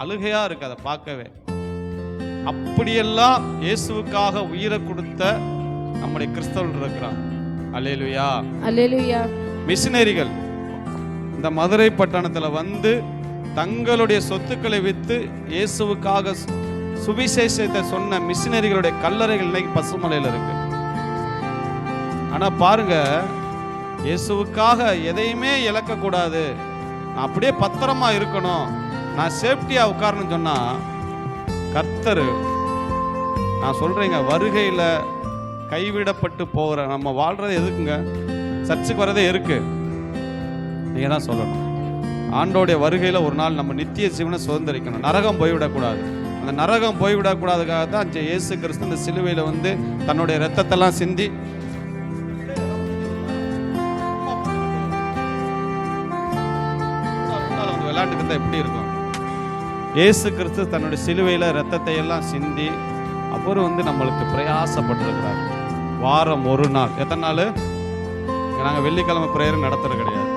அழுகையா இருக்கு அதை பார்க்கவே. அப்படியெல்லாம் இயேசுவுக்காக உயிரை கொடுத்த நம்முடைய கிறிஸ்தவர்கள் இருக்கிறான். அல்லேலூயா, அல்லேலூயா. மிஷினரிகள் இந்த மதுரை பட்டணத்துல வந்து தங்களுடைய சொத்துக்களை வித்து இயேசுவுக்காக சுவிசேஷத்தை சொன்ன மிஷினரிகளுடைய கல்லறைகள் இன்னைக்கு பசுமலையில் இருக்கு. ஆனா பாருங்க, இயேசுவுக்காக எதையுமே இழக்கக்கூடாது, நான் அப்படியே பத்திரமா இருக்கணும், நான் சேஃப்டியா உட்காரணும்னு சொன்னா கர்த்தர், நான் சொல்றேங்க, வருகையில கைவிடப்பட்டு போகிற நம்ம வாழ்றது எதுக்குங்க? சர்ச்சுக்கு வரதே இருக்கு. நீங்க தான் சொல்லணும், ஆண்டோடைய வருகையில ஒரு நாள் நம்ம நித்திய ஜீவனை சுதந்திரிக்கணும், நரகம் போய்விடக்கூடாது. அந்த நரகம் போய்விடக்கூடாதுக்காக தான் இயேசு கிறிஸ்து இந்த சிலுவையில வந்து தன்னுடைய ரத்தத்தெல்லாம் சிந்தி விளையாட்டுக்கு தான் எப்படி இருக்கும். இயேசு கிறிஸ்து தன்னுடைய சிலுவையில ரத்தத்தை எல்லாம் சிந்தி அவர் வந்து நம்மளுக்கு பிரயாசப்பட்டிருக்கிறார். வாரம் ஒரு நாள், எத்தனை நாள்? நாங்கள் வெள்ளிக்கிழமை பிரேயர் நடத்துறது கிடையாது,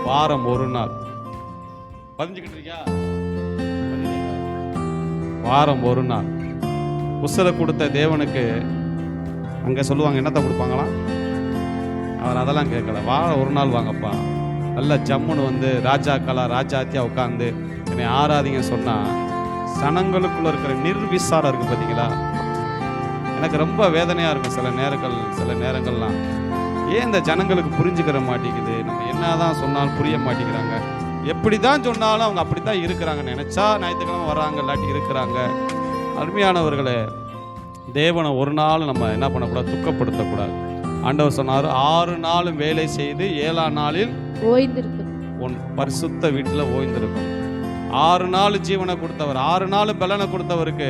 வாரம் ஒரு நாள். பதிஞ்சுக்கிட்டு இருக்கியா? வாரம் ஒரு நாள் உசுரை கொடுத்த தேவனுக்கு அங்கே சொல்லுவாங்க, என்னத்தை கொடுப்பாங்களாம்? அவர் அதெல்லாம் கேட்கல. வாரம் ஒரு நாள் வாங்கப்பா, நல்ல ஜம்முன்னு வந்து ராஜாக்களா ராஜாத்தியா உட்காந்து என்னை ஆராதிங்க சொன்னால் சனங்களுக்குள்ள இருக்கிற நிர்விசாரம் இருக்குது பார்த்தீங்களா? எனக்கு ரொம்ப வேதனையாக இருக்கும் சில நேரங்கள்லாம். ஏன் இந்த ஜனங்களுக்கு புரிஞ்சுக்கிற மாட்டேங்குது? நம்ம என்னதான் சொன்னாலும் புரிய மாட்டேங்கிறாங்க. எப்படி தான் சொன்னாலும் அவங்க அப்படி தான் இருக்கிறாங்க. நினச்சா ஞாயிற்றுக்கிழமை வர்றாங்க, இல்லாட்டி இருக்கிறாங்க. அருமையானவர்களே, தேவனை ஒரு நாள் நம்ம என்ன பண்ணக்கூடாது? துக்கப்படுத்தக்கூடாது. ஆண்டவர் சொன்னார், 6 நாளும் வேலை செய்து 7ஆம் நாளில் உன் பரிசுத்த வீட்டில் ஓய்ந்திருக்கும். 6 நாள் ஜீவனை கொடுத்தவர், 6 நாள் பலனை கொடுத்தவருக்கு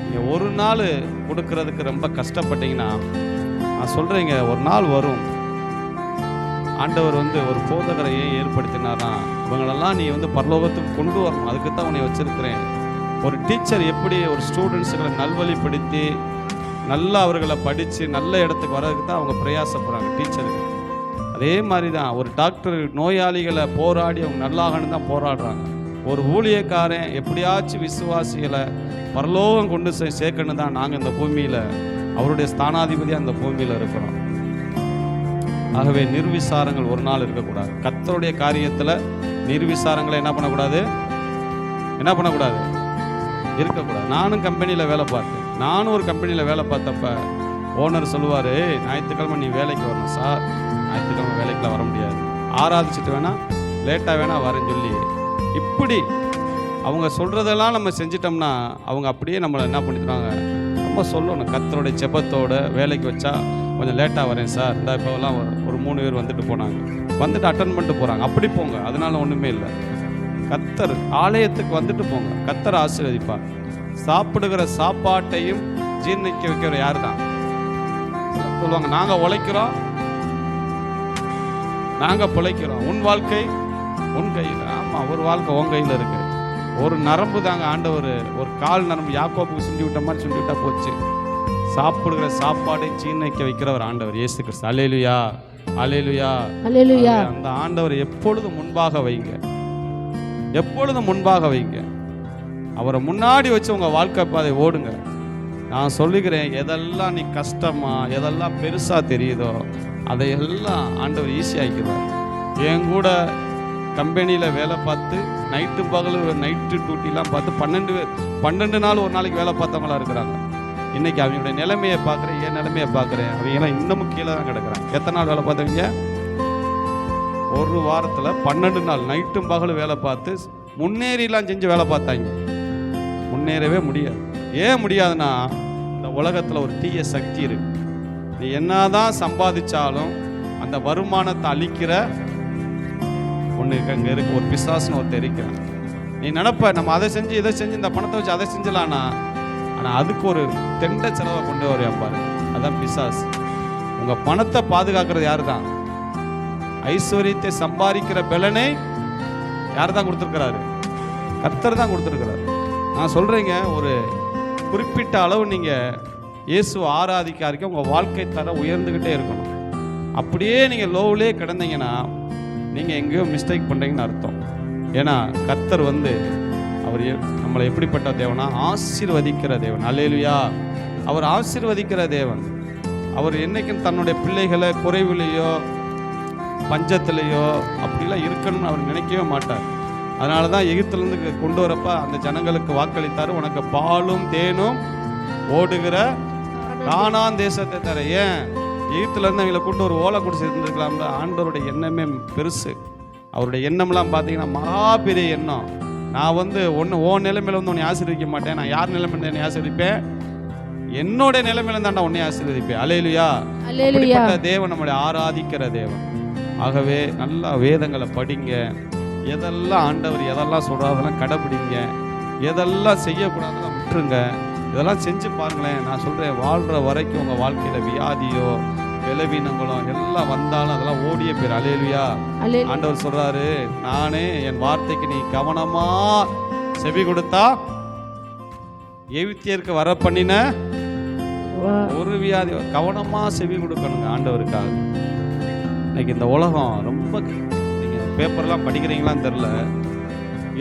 நீங்கள் ஒரு நாள் கொடுக்கறதுக்கு ரொம்ப கஷ்டப்பட்டீங்கன்னா, நான் சொல்கிறேங்க, ஒரு நாள் வரும். ஆண்டவர் வந்து ஒரு போதகரை ஏன் ஏற்படுத்தினார்னா, இவங்களெல்லாம் நீ வந்து பரலோகத்துக்கு கொண்டு வரணும், அதுக்கு தான் உன்னை வச்சிருக்கிறேன். ஒரு டீச்சர் எப்படி ஒரு ஸ்டூடெண்ட்ஸுகளை நல்வழிப்படுத்தி நல்லா அவர்களை படித்து நல்ல இடத்துக்கு வர்றதுக்கு தான் அவங்க பிரயாசப்படுறாங்க டீச்சருக்கு. அதே மாதிரி தான் ஒரு டாக்டர் நோயாளிகளை போராடி அவங்க நல்லாகணும் தான் போராடுறாங்க. ஒரு ஊழியக்காரன் எப்படியாச்சும் விசுவாசிகளை பரலோகம் கொண்டு சேர்க்கணும் தான் நாங்கள் இந்த பூமியில் அவருடைய ஸ்தானாதிபதியாக அந்த பூமியில் இருக்கிறோம். ஆகவே நிர்விசாரங்கள் ஒரு நாள் இருக்கக்கூடாது. கர்த்தருடைய காரியத்தில் நிர்விசாரங்களை என்ன பண்ணக்கூடாது? இருக்கக்கூடாது. நானும் கம்பெனியில் வேலை பார்த்தேன். நானும் ஒரு கம்பெனியில் வேலை பார்த்தப்ப ஓனர் சொல்லுவார், ஞாயிற்றுக்கிழமை நீ வேலைக்கு வரணும் சார். ஞாயிற்றுக்கிழமை வேலைக்கெலாம் வர முடியாது, ஆராதிச்சுட்டு வேணா லேட்டாக வேணா வரேன்னு சொல்லி, இப்படி அவங்க சொல்கிறதெல்லாம் நம்ம செஞ்சிட்டோம்னா அவங்க அப்படியே நம்மளை என்ன பண்ணிடுவாங்க? நம்ம சொல்லணும், கர்த்தருடைய ஜெபத்தோடு வேலைக்கு வச்சா கொஞ்சம் லேட்டாக வரேன் சார். இந்த இப்போலாம் ஒரு 3 பேர் வந்துட்டு அட்டன் பண்ணிட்டு போகிறாங்க. அப்படி போங்க, அதனால ஒன்றுமே இல்லை. கர்த்தர் ஆலயத்துக்கு வந்துட்டு போங்க, கர்த்தர் ஆசீர்வதிப்பார். சாப்பிடுகிற சாப்பாட்டையும் ஜீர்ணிக்க வைக்கிற யாரு தான்? சொல்லுவாங்க, நாங்கள் உழைக்கிறோம், நாங்கள் பிழைக்கிறோம், உன் வாழ்க்கை உன் கையில். ஆமாம், ஒரு வாழ்க்கை உன் கையில் இருக்கு. ஒரு நரம்பு தாங்க ஆண்டவர், ஒரு கால் நரம்பு யாக்கோபுக்கு சுண்டி விட்ட மாதிரி சுண்டி விட்டா போச்சு. சாப்பிடுகிற சாப்பாடை ஜீர்ணிக்க வைக்கிறவர் ஆண்டவர் இயேசு கிறிஸ்து. அல்லேலூயா, அல்லேலூயா, அல்லேலூயா. அந்த ஆண்டவர் எப்பொழுதும் முன்பாக வைங்க, எப்பொழுதும் முன்பாக வைங்க. அவரை முன்னாடி வச்சு உங்க வாழ்க்கை பாதை ஓடுங்க. நான் சொல்லுகிறேன், எதெல்லாம் நீ கஷ்டமா, எதெல்லாம் பெருசா தெரியுதோ அதையெல்லாம் ஆண்டவர் ஈஸியாக்கிறார். என் கூட கம்பெனியில் வேலை பார்த்து நைட்டு டியூட்டிலாம் பார்த்து 12 நாள் ஒரு நாளைக்கு வேலை பார்த்தவங்களா இருக்கிறாங்க. இன்னைக்கு அவங்களுடைய நிலைமையை பார்க்குறேன், என் நிலைமையை பார்க்குறேன். அவங்கெல்லாம் இன்னமும் கீழே தான் கிடக்குறாங்க. எத்தனை நாள் வேலை பார்த்தவங்க? ஒரு வாரத்தில் 12 நாள் நைட்டும் பகலும் வேலை பார்த்து முன்னேறிலாம் செஞ்சு வேலை பார்த்தாங்க. முன்னேறவே முடியாது. ஏன் முடியாதுன்னா, இந்த உலகத்தில் ஒரு தீய சக்தி இருக்கு. நீ என்னதான் சம்பாதிச்சாலும் அந்த வருமானத்தை அழிக்கிற ஒன்று அங்கே இருக்கு. ஒரு பிசாசுன்னு ஒருத்தர் இருக்கிறான். நீ நினப்ப நம்ம அதை செஞ்சு இதை செஞ்சு இந்த பணத்தை வச்சு அதை செஞ்சலான்னா, ஆனால் அதுக்கு ஒரு தெண்ட செலவை கொண்டு வரையா பாரு. அதான் பிசாசு. உங்கள் பணத்தை பாதுகாக்கிறது யாரு தான்? ஐஸ்வர்யத்தை சம்பாதிக்கிற பலனை யார் தான் கொடுத்துருக்கிறாரு? கர்த்தர் தான் கொடுத்துருக்கிறாரு. நான் சொல்கிறேங்க, ஒரு குறிப்பிட்ட அளவு நீங்கள் இயேசுவை ஆராதிக்க உங்கள் வாழ்க்கை தர உயர்ந்துக்கிட்டே இருக்கணும். அப்படியே நீங்கள் லோவிலே கிடந்தீங்கன்னா நீங்கள் எங்கேயோ மிஸ்டேக் பண்ணுறீங்கன்னு அர்த்தம். ஏன்னா கர்த்தர் வந்து அவர் நம்மளை எப்படிப்பட்ட தேவனா? ஆசீர்வதிக்கிற தேவன். அல்லேலூயா. அவர் ஆசீர்வதிக்கிற தேவன். அவர் என்னைக்கும் தன்னுடைய பிள்ளைகளை குறைவிலையோ பஞ்சத்திலேயோ அப்படிலாம் இருக்கணும்னு அவர் நினைக்கவே மாட்டார். அதனால தான் எகிப்திலிருந்து கொண்டு வரப்ப அந்த ஜனங்களுக்கு வாக்களித்தார், உனக்கு பாலும் தேனும் ஓடுகிற கானான் தேசத்தை தர. ஏன்? எகிப்திலேருந்து அவங்களை கூட்டு ஒரு ஓலை குடிச்சு இருந்திருக்கலாம்ல. ஆண்டவருடைய எண்ணமே பெருசு. அவருடைய எண்ணம்லாம் பார்த்தீங்கன்னா மகா பெரிய எண்ணம். நான் ஓ நிலைமையில உன்னை ஆசீர்வதிக்க மாட்டேன், நான் யார் நிலைமையில என்னை ஆசீர்வதிப்பேன்? என்னோட நிலைமையில தான்டா உன்னை ஆசீர்வதிப்பேன். அல்லேலூயா. அப்படிப்பட்ட தேவன் நம்மளை ஆராதிக்கிற தேவன். ஆகவே நல்லா வேதங்களை படிங்க. எதெல்லாம் ஆண்டவர் எதெல்லாம் சொல்கிறார் அதெல்லாம் கடைப்பிடிங்க. எதெல்லாம் செய்யக்கூடாதெல்லாம் விட்டுருங்க. இதெல்லாம் செஞ்சு பாருங்களேன். நான் சொல்கிறேன், வாழ்கிற வரைக்கும் உங்கள் வாழ்க்கையில் வியாதியோ பலவீனங்களோ எல்லாம் வந்தாலும் அதெல்லாம் ஓடிய பேர். அல்லேலூயா. ஆண்டவர் சொல்கிறாரு, நானே என் வார்த்தைக்கு நீ கவனமா செவி கொடுத்தா எகிப்தியருக்கு வர பண்ணின ஒரு வியாதி கவனமா செவி கொடுக்கணுங்க ஆண்டவருக்காக. இன்னைக்கு இந்த உலகம் ரொம்ப, நீங்கள் பேப்பர்லாம் படிக்கிறீங்களான்னு தெரில,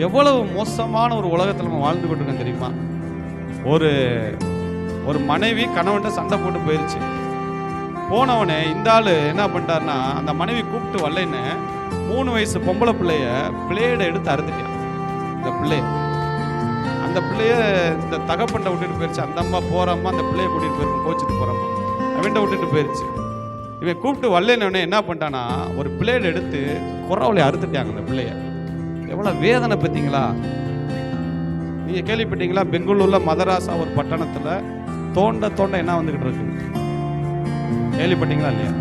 எவ்வளவு மோசமான ஒரு உலகத்தில் நம்ம வாழ்ந்து கொண்டிருக்கோம் தெரியுமா? ஒரு மனைவி கணவன்கிட்ட சண்டை போட்டு போயிடுச்சு. போனவனே இந்த ஆள் என்ன பண்ணிட்டாருன்னா, அந்த மனைவி கூப்பிட்டு வரலைன்னு 3 வயசு பொம்பளை பிள்ளைய பிளேடை எடுத்து அறுத்துட்டான். அந்த பிள்ளைய இந்த தகப்பண்ட விட்டுட்டு போயிடுச்சு. அந்த அம்மா போறம்மா அந்த பிள்ளைய கூட்டிட்டு போயிருக்கும், கோச்சிட்டு போறம்மா அவன்கிட்ட விட்டுட்டு போயிடுச்சு. இவன் கூப்பிட்டு வரலன்னே என்ன பண்ணிட்டானா, ஒரு பிளேடு எடுத்து குறவலை அறுத்துட்டாங்க அந்த பிள்ளைய. எவ்வளவு வேதனை பார்த்தீங்களா? நீங்க கேள்விப்பட்டீங்களா? பெங்களூர்ல மதராசா ஒரு பட்டணத்துல தோண்ட என்ன வந்துகிட்டு இருக்கு, கேள்விப்பட்டீங்களா இல்லையா?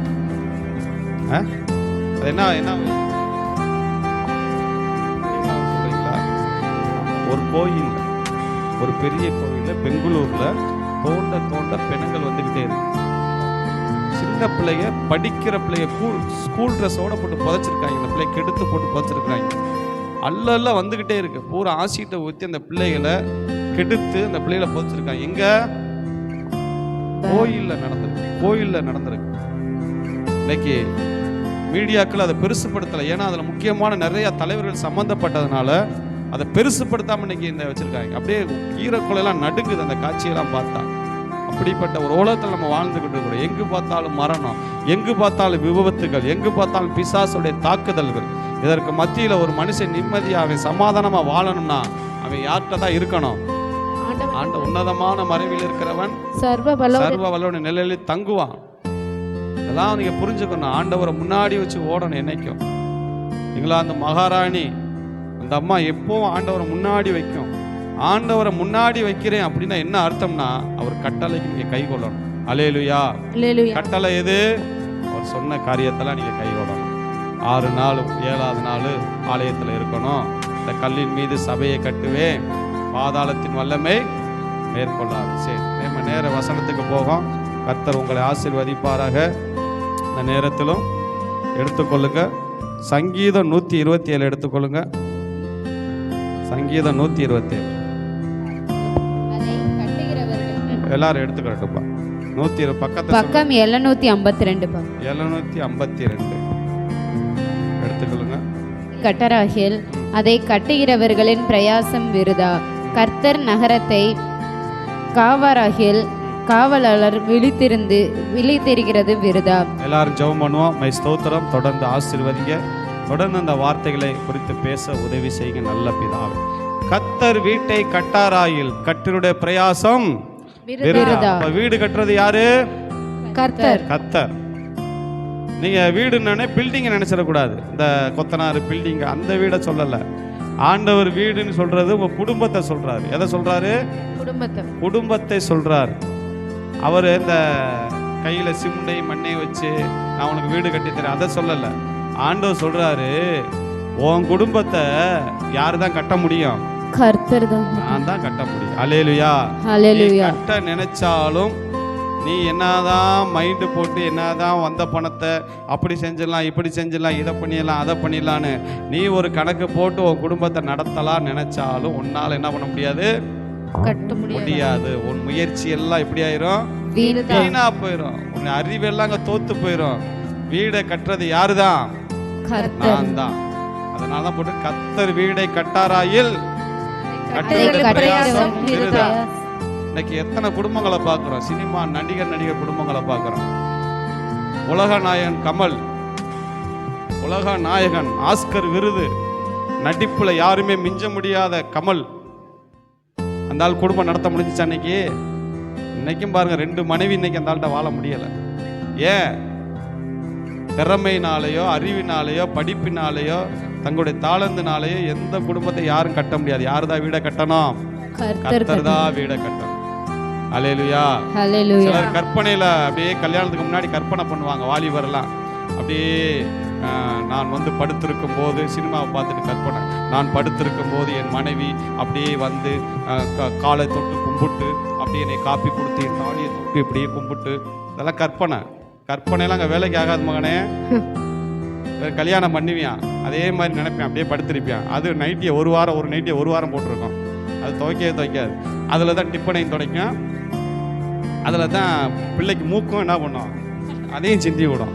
அது என்ன சொல்றீங்களா? ஒரு கோயில், ஒரு பெரிய கோயில்ல பெங்களூர்ல தோண்ட பெண்கள் வந்துகிட்டே இருக்கு. சின்ன பிள்ளைய, படிக்கிற பிள்ளைய ஸ்கூல் ட்ரெஸ்ஸோட போட்டு புதைச்சிருக்காங்க. இந்த பிள்ளைய கெடுத்து போட்டு புதைச்சிருக்காங்க. அல்ல வந்துகிட்டே இருக்கு. பூரா ஆசிட்டை ஊற்றி அந்த பிள்ளைகளை கெடுத்து அந்த பிள்ளைகளை புதைச்சிருக்காங்க. எங்க? கோயில்ல நடந்திருக்கு. இன்னைக்கு மீடியாக்கள் அதை பெருசுப்படுத்தலை. ஏன்னா அதில் முக்கியமான நிறைய தலைவர்கள் சம்மந்தப்பட்டதுனால அதை பெருசுப்படுத்தாம இன்னைக்கு இந்த வச்சிருக்காங்க. அப்படியே ஈரக்குலையெல்லாம் நடுங்குது அந்த காட்சியெல்லாம் பார்த்தா. அப்படிப்பட்ட ஒரு உலகத்தில் நம்ம வாழ்ந்துகிட்டு இருக்கிறோம். எங்கு பார்த்தாலும் மரணம், எங்கு பார்த்தாலும் விபத்துகள், எங்கு பார்த்தாலும் பிசாசுடைய தாக்குதல்கள். இதற்கு மத்தியில் ஒரு மனுஷன் நிம்மதியாக சமாதானமாக வாழணும்னா அவன் யார்கிட்ட தான் இருக்கணும்? ஆண்ட உன்னதமான மறைவில் இருக்கிறவன் சர்வ வல்லவனுடைய நிலையில் தங்குவான். இதெல்லாம் நீங்க புரிஞ்சுக்கணும். ஆண்டவரை முன்னாடி வச்சு ஓடணும். என்னைக்கும் இங்கிலாந்து மகாராணி அந்த அம்மா எப்பவும் ஆண்டவரை முன்னாடி வைக்கும். ஆண்டவரை முன்னாடி வைக்கிறேன் அப்படின்னா என்ன அர்த்தம்னா, அவர் கட்டளைக்கு நீங்க கை கொள்ளணும். அல்லேலூயா. கட்டளை எது? அவர் சொன்ன காரியத்தெல்லாம் நீங்க கை கொள்ளணும். 6 நாள் 7வது நாள் ஆலயத்தில் இருக்கணும். இந்த கல்லின் மீது சபையை கட்டுவேன், பாதாளத்தின் வல்லமை மேற்கொள்ளாது. சரி, நம்ம நேர வசனத்துக்கு போகும். கர்த்தர் உங்களை ஆசீர்வதிப்பாராக. இந்த நேரத்திலும் எடுத்துக்கொள்ளுங்க. சங்கீதம் 127 எடுத்துக்கொள்ளுங்க. சங்கீதம் 127 எல்லாரும் எடுத்துக்கிட்டுப்பா. 120 பக்கம் 752 எடுத்துக்கொள்ளுங்க. கட்டராகில் அதை கட்டுகிறவர்களின் பிரயாசம் விருதா. கர்த்தர் நகரத்தை காவாராகில் காவலாளர் விழித்திருக்கிறது விருதா. எல்லாரும் ஜெபம் பண்ணுவோம். மை ஸ்தோத்திரம். தொடர்ந்து ஆசீர்வதிங்க. தொடர்ந்து அந்த வார்த்தைகளை குறித்து பேச உதவி செய்யுங்க. நல்ல பிதாவே, கர்த்தர் வீட்டை கட்டாராயில் கர்த்தருடைய பிரயாசம் விருதா. வீடு கட்டுறது யாரு? கர்த்தர். நீங்க வீடுன்னு பில்டிங் நினைச்சிடக்கூடாது. இந்த கொத்தனார் பில்டிங் அந்த வீடை சொல்லல. ஆண்டவர் வீடுன்னு சொல்றது உங்க குடும்பத்தை சொல்றாரு. எதை சொல்றாரு? குடும்பத்தை சொல்றாரு. அவர் இந்த கையில சிமுண்டை மண்ணை வச்சு நான் உனக்கு வீடு கட்டி தரேன் அதை சொல்லல. ஆண்டவர் சொல்றாரு, உன் குடும்பத்தை யாரு தான் கட்ட முடியும்? கர்த்தர் தான். நான் தான் கட்ட முடியும். அல்லேலூயா. கட்ட நினைச்சாலும் நீ என்னதான் மைண்டு போட்டு என்னதான் வந்த பணத்தை அப்படி செஞ்சிடலாம், இப்படி செஞ்சிடலாம், இதை பண்ணிடலாம், அதை பண்ணிடலான்னு நீ ஒரு கணக்கு போட்டு உன் குடும்பத்தை நடத்தலாம் நினைச்சாலும் உன்னால என்ன பண்ண முடியாது? கட்ட முடியாது. உன் முயற்சி எல்லாம் எப்படி ஆயிரும்? வீணா போயிரும். உன் அறிவெல்லாம் அங்க தோத்து போயிரும். வீடை கட்டுறது யாருதான்? நான் தான். அதனாலதான் போட்டு கர்த்தர் வீடை கட்டாராயில் கட்டுகிற பிரயாசம் விருதா. விருதா. இன்னைக்கு எத்தனை குடும்பங்களை பார்க்கிறோம், சினிமா நடிகர் குடும்பங்களை பார்க்கிறோம். உலக நாயகன் கமல், உலக நாயகன், ஆஸ்கர் விருது, நடிப்புல யாருமே மிஞ்ச முடியாத கமல், அந்த ஆள் குடும்பம் நடத்த முடிஞ்சிச்சு அன்னைக்கு. இன்னைக்கும் பாருங்க 2 மனைவி இன்னைக்கு அந்த ஆள்கிட்ட வாழ முடியல. ஏன்? திறமையினாலேயோ அறிவினாலேயோ படிப்பினாலேயோ தங்களுடைய தாளந்தினாலேயோ எந்த குடும்பத்தை யாரும் கட்ட முடியாது. யாருதான் வீடை கட்டணும்? கர்த்தர் தான் வீடை கட்டணும். அல்லேலூயா. ஹல்லேலூயா. சிலர் கற்பனையில அப்படியே கல்யாணத்துக்கு முன்னாடி கற்பனை பண்ணுவாங்க. வாலிபர்லாம் அப்படியே நான் வந்து படுத்திருக்கும் போது சினிமாவை பார்த்துட்டு கற்பனை, நான் படுத்திருக்கும் போது என் மனைவி அப்படியே வந்து காலை தொட்டு கும்பிட்டு அப்படியே என்னை காப்பி கொடுத்து என் தாலியை தொட்டு இப்படியே கும்பிட்டு, இதெல்லாம் கற்பனை. கற்பனைலாம் அங்கே வேலைக்கு ஆகாது மகனே. கல்யாணம் பண்ணுவியான் அதே மாதிரி நினைப்பேன், அப்படியே படுத்திருப்பேன். அது நைட்டியை ஒரு வாரம் போட்டிருக்கோம். அது துவைக்காது. அதில் தான் டிப்பனையும் துடைக்கும், அதில் தான் பிள்ளைக்கு மூக்கும் என்ன பண்ணும், அதையும் சிந்தி விடும்.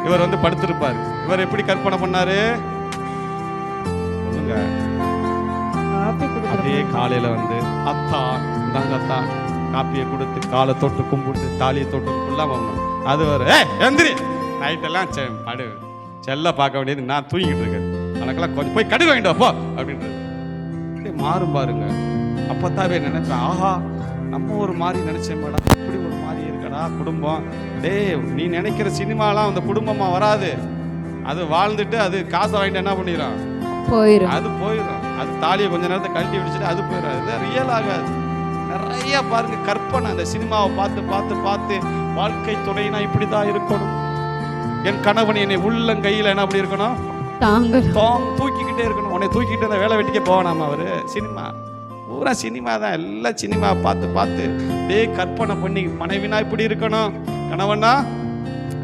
இவர் வந்து படுத்திருப்பார். இவர் எப்படி கற்பனை பண்ணாரு சொல்லுங்க? அப்படியே காலையில வந்து அத்தா இந்தாங்க அத்தா காப்பியை கொடுத்து காலை தொட்டு கும்பிட்டு தாலியை தொட்டு ஃபுல்லாக பண்ணணும். அது ஒரு எந்திரி நைட்டெல்லாம் படு செல்ல பார்க்க வேண்டியது, நான் தூங்கிட்டு இருக்கேன், எனக்கெல்லாம் கொஞ்சம் போய் கடுகு வாங்கிட்டு போ அப்படின்றது மாறும் பாருங்க. அப்பத்தாவே நினைப்பேன், ஆஹா நம்ம ஒரு மாதிரி நினைச்சேன் மேடம், இப்படி ஒரு மாதிரி இருக்கடா குடும்பம். நீ நினைக்கிற சினிமாலாம் அந்த குடும்பமா வராது. அது வாழ்ந்துட்டு அது காசை வாங்கிட்டு என்ன பண்ணிடும், போயிடும். அது போயிடும். அது தாலியை கொஞ்ச நேரத்தை கழட்டி விடிச்சிட்டு அது போயிடும். அது ரியல் ஆகாது. நிறைய பாருங்க கற்பனை. அந்த சினிமாவை பார்த்து பார்த்து பார்த்து வாழ்க்கை துணைனா இப்படிதான் இருக்கணும், என் கணவன் என்னை உள்ளங்கையில் என்ன அப்படி இருக்கணும், தூக்கிக்கிட்டே இருக்கணும், உன்னை தூக்கிட்டு வேலை வெட்டிக்க போவானாமா அவரு. சினிமா பூரா சினிமா தான். எல்லாம் சினிமா பார்த்து பார்த்து கற்பனை பண்ணி மனைவினா இப்படி இருக்கணும், கணவனா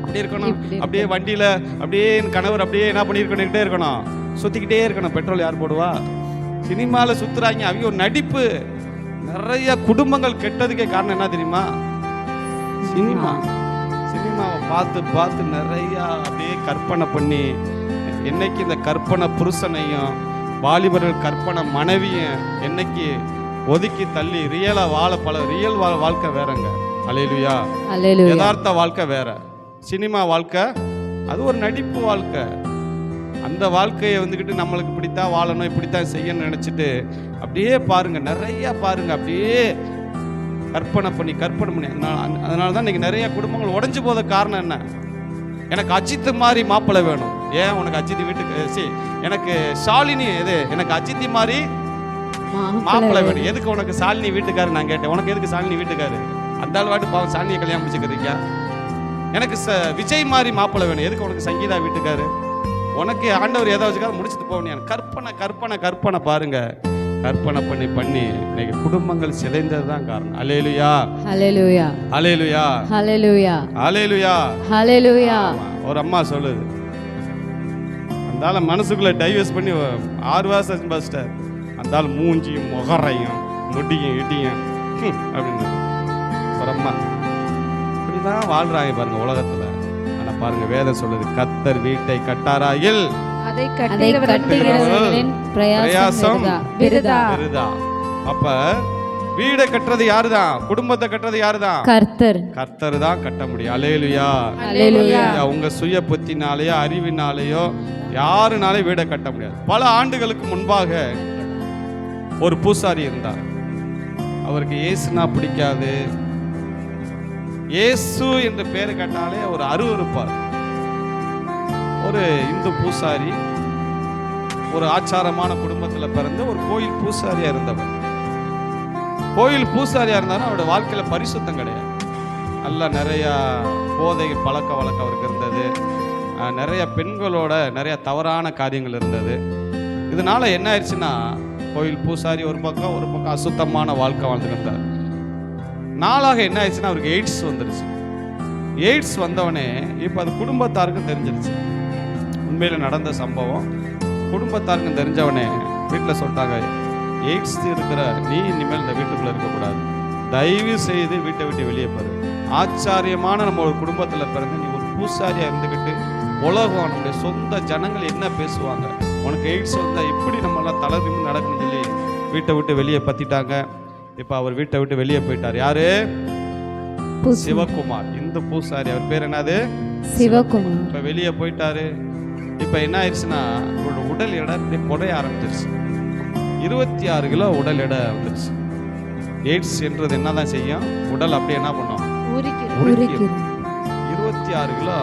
அப்படி இருக்கணும், அப்படியே வண்டியில அப்படியே கணவர் அப்படியே என்ன பண்ணிருக்கணும், இருக்கணும், சுத்திக்கிட்டே இருக்கணும். பெட்ரோல் யார் போடுவா? சினிமால சுத்துறாங்க. அவங்க ஒரு நடிப்பு. நிறைய குடும்பங்கள் கெட்டதுக்கே காரணம் என்ன தெரியுமா? சினிமாவை பார்த்து பார்த்து நிறைய அப்படியே கற்பனை பண்ணி, என்னைக்கு இந்த கற்பனை புருஷனையும் வாலிபர்கள் கற்பனை மனைவியும் என்னைக்கு ஒதுக்கி தள்ளி ரியலா வாழ ரியல் வாழ்க்கை வேறங்க. அல்லேலூயா. யதார்த்த வாழ்க்கை வேற, சினிமா வாழ்க்கை அது ஒரு நடிப்பு வாழ்க்கை. அந்த வாழ்க்கையை வந்துக்கிட்டு நம்மளுக்கு இப்படித்தான் வாழணும், இப்படித்தான் செய்யணும்னு நினைச்சிட்டு அப்படியே பாருங்க, நிறைய பாருங்க, அப்படியே கற்பனை பண்ணி. அதனால தான் இன்னைக்கு நிறைய குடும்பங்கள் உடைஞ்சு போத காரணம் என்ன? எனக்கு அஜித் மாதிரி மாப்பிள்ளை வேணும். ஏன் உனக்கு அஜித் வீட்டுக்கு எனக்கு ஷாலினி எது, எனக்கு அஜித் மாதிரி மாப்பிள்ளை வேணும். எதுக்கு உனக்கு ஷாலினி வீட்டுக்காரு? நான் கேட்டேன், உனக்கு எதுக்கு ஷாலினி வீட்டுக்காரு? அந்த ஆள் வாட்டு பாவம் ஷாலினியை கல்யாணம் முடிச்சுக்கிறீங்க. எனக்கு விஜய் மாதிரி மாப்பிள்ளை வேணும். எதுக்கு உனக்கு சங்கீதா வீட்டுக்காரு? உனக்கு ஆண்டவர் ஏதாவது வச்சுக்காது முடிச்சுட்டு போவேன். கற்பனை கற்பனை கற்பனை பாருங்க. கற்பனை பண்ணி பண்ணி இன்னைக்கு குடும்பங்கள் சிதைந்தது தான் காரணம். அல்லேலூயா. ஹல்லேலூயா. அல்லேலூயா. ஹல்லேலூயா. அல்லேலூயா. ஹல்லேலூயா. ஒரு அம்மா சொல்லுது, அந்த மனசுக்குள்ள டைவர்ஸ் பண்ணி 6 வருஷம் பாஸ்டர், அந்த மூஞ்சியும் முகரையும் முடியும் இடியும் அப்படின்னு ஒரு அம்மா இப்படிதான் வாழ்றாங்க பாருங்க உலகத்துல. ஆனா பாருங்க வேதம் சொல்லுது, கர்த்தர் வீட்டை கட்டாராயில் அதை கட்டுகிறவர்களின் பிரயாசம் விருதா. அப்ப வீடை கட்டுறது யாருதான்? குடும்பத்தை கட்டுறது யாருதான்? கர்த்தர் தான் கட்ட முடியும். அல்லேலூயா. அல்லேலூயா. உங்க சுய புத்தினாலேயோ அறிவினாலேயோ யாருனாலே வீடை கட்ட முடியாது. பல ஆண்டுகளுக்கு முன்பாக ஒரு பூசாரி இருந்தார். அவருக்கு இயேசுனா பிடிக்காது. இயேசு என்ற பேரு கேட்டாலே ஒரு அருவருப்பார். ஒரு இந்து பூசாரி, ஒரு ஆச்சாரமான குடும்பத்தில் பிறந்த ஒரு கோயில் பூசாரியா இருந்தவர். கோயில் பூசாரியா இருந்தாலும் அவருடைய வாழ்க்கையில பரிசுத்தம் கிடையாது. நல்லா நிறைய போதை பழக்க வழக்கம் அவருக்கு இருந்தது. நிறைய பெண்களோட நிறைய தவறான காரியங்கள் இருந்தது. இதனால என்ன ஆயிடுச்சுன்னா, கோயில் பூசாரி ஒரு பக்கம் அசுத்தமான வாழ்க்கை வாழ்ந்துருந்தார். நாளாக என்ன ஆயிடுச்சுன்னா அவருக்கு எய்ட்ஸ் வந்துருச்சு. எய்ட்ஸ் வந்தவனே இப்போ அது குடும்பத்தாருக்கும் தெரிஞ்சிருச்சு. உண்மையில நடந்த சம்பவம் குடும்பத்தாருக்கும் தெரிஞ்சவனே வீட்டில் சொல்லிட்டாங்க, எய்ட்ஸ் இருக்கிற நீ இனிமேல் இந்த வீட்டுக்குள்ள இருக்கக்கூடாது, தயவு செய்து வீட்டை விட்டு வெளியே போரு. ஆச்சாரியமான நம்ம ஒரு குடும்பத்தில் பிறந்து நீ ஒரு பூசாரியா இருந்துக்கிட்டு உலகம் நம்முடைய சொந்த ஜனங்கள் என்ன பேசுவாங்க, உனக்கு எய்ட்ஸ் வந்தால் எப்படி நம்மளாம் தலை நின்று நடக்கணும்னு சொல்லி வீட்டை விட்டு வெளியே பற்றிட்டாங்க. இப்போ அவர் வீட்டை விட்டு வெளியே போயிட்டார். யாரு? சிவகுமார். இந்த பூசாரி, அவர் பேர் என்னது? சிவகுமார். இப்போ வெளியே போயிட்டாரு. இப்போ என்ன ஆயிடுச்சுன்னா அவரோட உடல் எடை அப்படியே குறைய ஆரம்பிச்சிருச்சு. 26 கிலோ உடல் எடை வந்துருச்சு. எய்ட்ஸ் என்றது என்னதான் செய்யும்? உடல் அப்படியே என்ன பண்ணும்? உருக்கிடும். 26 கிலோ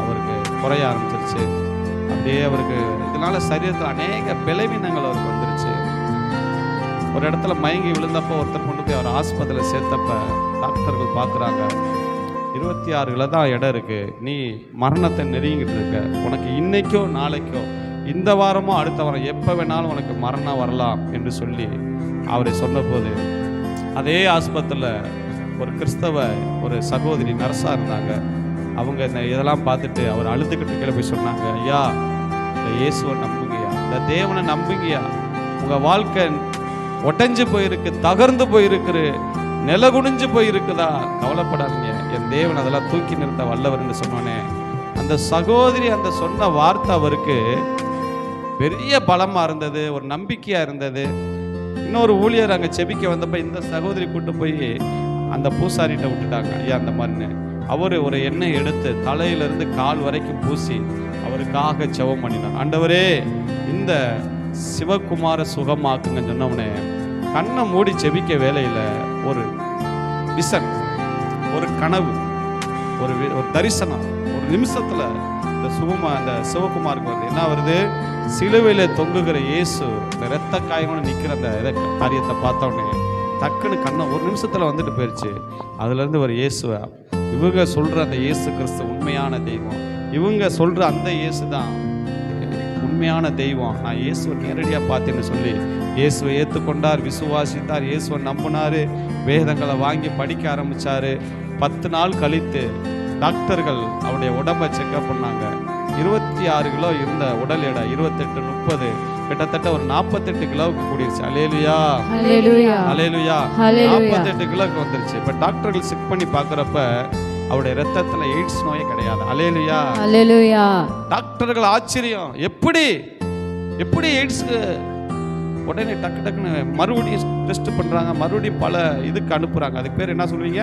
அவருக்கு குறைய ஆரம்பிச்சிருச்சு. அப்படியே அவருக்கு இதனால சரீரத்தில் அநேக பலவீனங்கள் அவருக்கு வந்துருச்சு. ஒரு இடத்துல மயங்கி விழுந்தப்போ ஒருத்தர் கொண்டு போய் அவர் ஆஸ்பத்திரியில் சேர்த்தப்ப டாக்டர்கள் பார்க்குறாங்க, 26 கிலோ தான் இடம் இருக்கு, நீ மரணத்தை நெருங்கிட்டு இருக்க, உனக்கு இன்னைக்கோ நாளைக்கோ இந்த வாரமோ அடுத்த வாரம் எப்போ வேணாலும் உனக்கு மரணம் வரலாம் என்று சொல்லி அவரை சொன்னபோது அதே ஆஸ்பத்திரியில் ஒரு கிறிஸ்தவ ஒரு சகோதரி நர்ஸாக இருந்தாங்க. அவங்க இதெல்லாம் பார்த்துட்டு அவர் அழுதுகிட்டு கீழே போய் சொன்னாங்க, ஐயா இந்த இயேசுவை நம்புங்கய்யா, இந்த தேவனை நம்புங்கய்யா, உங்கள் வாழ்க்கை ஒட்டஞ்சு போயிருக்கு, தகர்ந்து போயிருக்கு, நில குனிஞ்சு போயிருக்குதா, கவலைப்படாதீங்க, என் தேவன் அதெல்லாம் தூக்கி நிறுத்த வல்லவர்னு சொன்னோன்னே அந்த சகோதரி அந்த சொன்ன வார்த்தை அவருக்கு பெரிய பலமாக இருந்தது, ஒரு நம்பிக்கையாக இருந்தது. இன்னொரு ஊழியர் அங்கே செபிக்க வந்தப்போ இந்த சகோதரி கூட்டு போய் அந்த பூசாரிகிட்ட விட்டுட்டாங்க, ஐயா அந்த மாதிரின்னு. அவர் ஒரு எண்ணெய் எடுத்து தலையிலிருந்து கால் வரைக்கும் பூசி அவருக்காக ஜெபம் பண்ணினார். ஆண்டவரே இந்த சிவகுமார சுகமாக்குங்கன்னு சொன்னவனே கண்ணை மூடி செபிக்க வேலையில் ஒரு விசன், ஒரு கனவு, ஒரு தரிசனம் ஒரு நிமிஷத்தில் இந்த சிவகுமாருக்கு வந்து என்ன வருது? சிலுவையில் தொங்குகிற இயேசு இந்த இரத்த காயங்களும் நிற்கிற அந்த காரியத்தை பார்த்தோன்னே டக்குன்னு கண்ணை ஒரு நிமிஷத்தில் வந்துட்டு போயிடுச்சு. அதுலேருந்து ஒரு இயேசுவை இவங்க சொல்கிற அந்த இயேசு கிறிஸ்து உண்மையான தெய்வம், இவங்க சொல்கிற அந்த இயேசு தான் உண்மையான தெய்வம், நான் இயேசுவை நேரடியாக பார்த்தேன்னு சொல்லி இயேசுவை ஏற்றுக்கொண்டார், விசுவாசித்தார், இயேசுவை நம்பினார், வேதங்களை வாங்கி படிக்க ஆரம்பித்தார். 10 நாள் கழித்து டாக்டர்கள் அவருடைய உடம்பை செக்அப் பண்ணாங்க. 26 கிலோ இருந்த உடல் எடை 28, 30 கிட்டத்தட்ட ஒரு 48 கிலோவுக்கு கூடிருச்சு. அல்லேலூயா அல்லேலூயா 48 கிலோவுக்கு வந்துருச்சு. இப்போ டாக்டர்கள் செக் பண்ணி பார்க்குறப்ப அவருடைய ரத்தத்தில் எய்ட்ஸ் நோயே கிடையாது. அல்லேலூயா அல்லேலூயா. டாக்டர்கள் ஆச்சரியம், எப்படி எய்ட்ஸ்க்கு உடனே டக்குன்னு மறுபடியும் டெஸ்ட் பண்ணுறாங்க, மறுபடியும் பல இதுக்கு அனுப்புகிறாங்க. அதுக்கு பேர் என்ன சொல்லுவீங்க?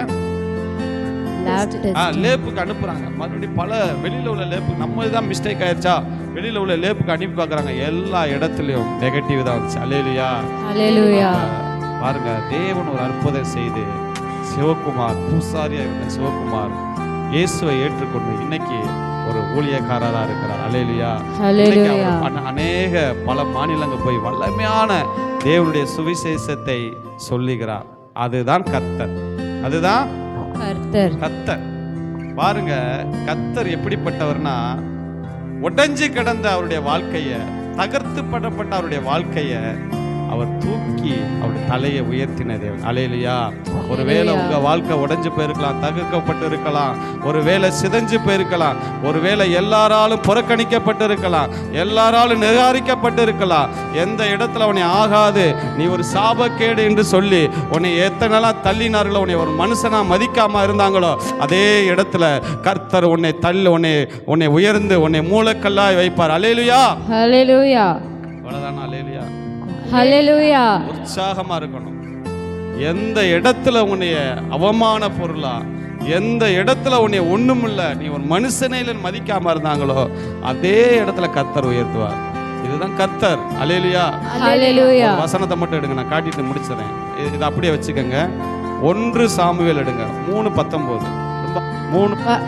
லேப்புக்கு அனுப்புறாங்க. மறுபடியும் பல வெளியில உள்ள லேப்பு, நம்ம தான் மிஸ்டேக் ஆயிடுச்சா, வெளியில உள்ள லேப்புக்கு அனுப்பி பார்க்குறாங்க. எல்லா இடத்துலையும் நெகட்டிவ் தான் வந்துச்சு. அல்லேலூயா அல்லேலூயா. பாருங்க, தேவன் ஒரு அற்புதம் செய்து சிவகுமார் பூசாரியா இருந்த சிவகுமார் இயேசுவை ஏற்றுக்கொண்டு இன்னைக்கு ஒரு ஊழியக்காரராக இருக்கிறார். அல்லேலூயா அல்லேலூயா. அநேக பல மாநிலங்கள் போய் வல்லமையான தேவனுடைய சுவிசேஷத்தை சொல்லுகிறார். அதுதான் கர்த்தர், அதுதான் கர்த்தர். பாருங்க, கர்த்தர் எப்படிப்பட்டவர்னா உடைஞ்சு கிடந்த அவருடைய வாழ்க்கைய, தகர்த்து படப்பட்ட அவருடைய வாழ்க்கைய அவர் தூக்கி அவருடைய தலையை உயர்த்தின தேவன். அல்லேலூயா. ஒருவேளை உங்க வாழ்க்கை உடைஞ்சு போயிருக்கலாம், தகர்க்கப்பட்டு இருக்கலாம், ஒருவேளை சிதைஞ்சு போயிருக்கலாம், ஒருவேளை எல்லாராலும் புறக்கணிக்கப்பட்டு இருக்கலாம், எல்லாராலும் நிராகரிக்கப்பட்டு இருக்கலாம். எந்த இடத்துல உன்னை ஆகாது, நீ ஒரு சாபக்கேடு என்று சொல்லி உன்னை எத்தனை நாளாக தள்ளினார்களோ, உன்னை ஒரு மனுஷனா மதிக்காம இருந்தாங்களோ, அதே இடத்துல கர்த்தர் உன்னை தள்ளி உன்னை உயர்ந்து உன்னை மூலக்கல்லாய் வைப்பார். அல்லேலூயா அல்லேலூயா. அவ்வளவுதான். அல்லேலூயா அல்லேலூயா. உற்சாகமா இருக்கணும். எந்த இடத்துல உன்னைய அவமான பொருளா, எந்த இடத்துல உன்னை ஒண்ணுமில்ல, நீ ஒரு மனுஷனையில மதிக்காம இருந்தாங்களோ, அதே இடத்துல கர்த்தர் உயர்த்துவார். இதுதான் கர்த்தர். அல்லேலூயா அல்லேலூயா. வசனத்தை மட்டும் எடுங்க, நான் காட்டிட்டு முடிச்சிடறேன். இதை அப்படியே வச்சுக்கோங்க. 1 சாமுவேல் எடுங்க, 3:19. 3:19.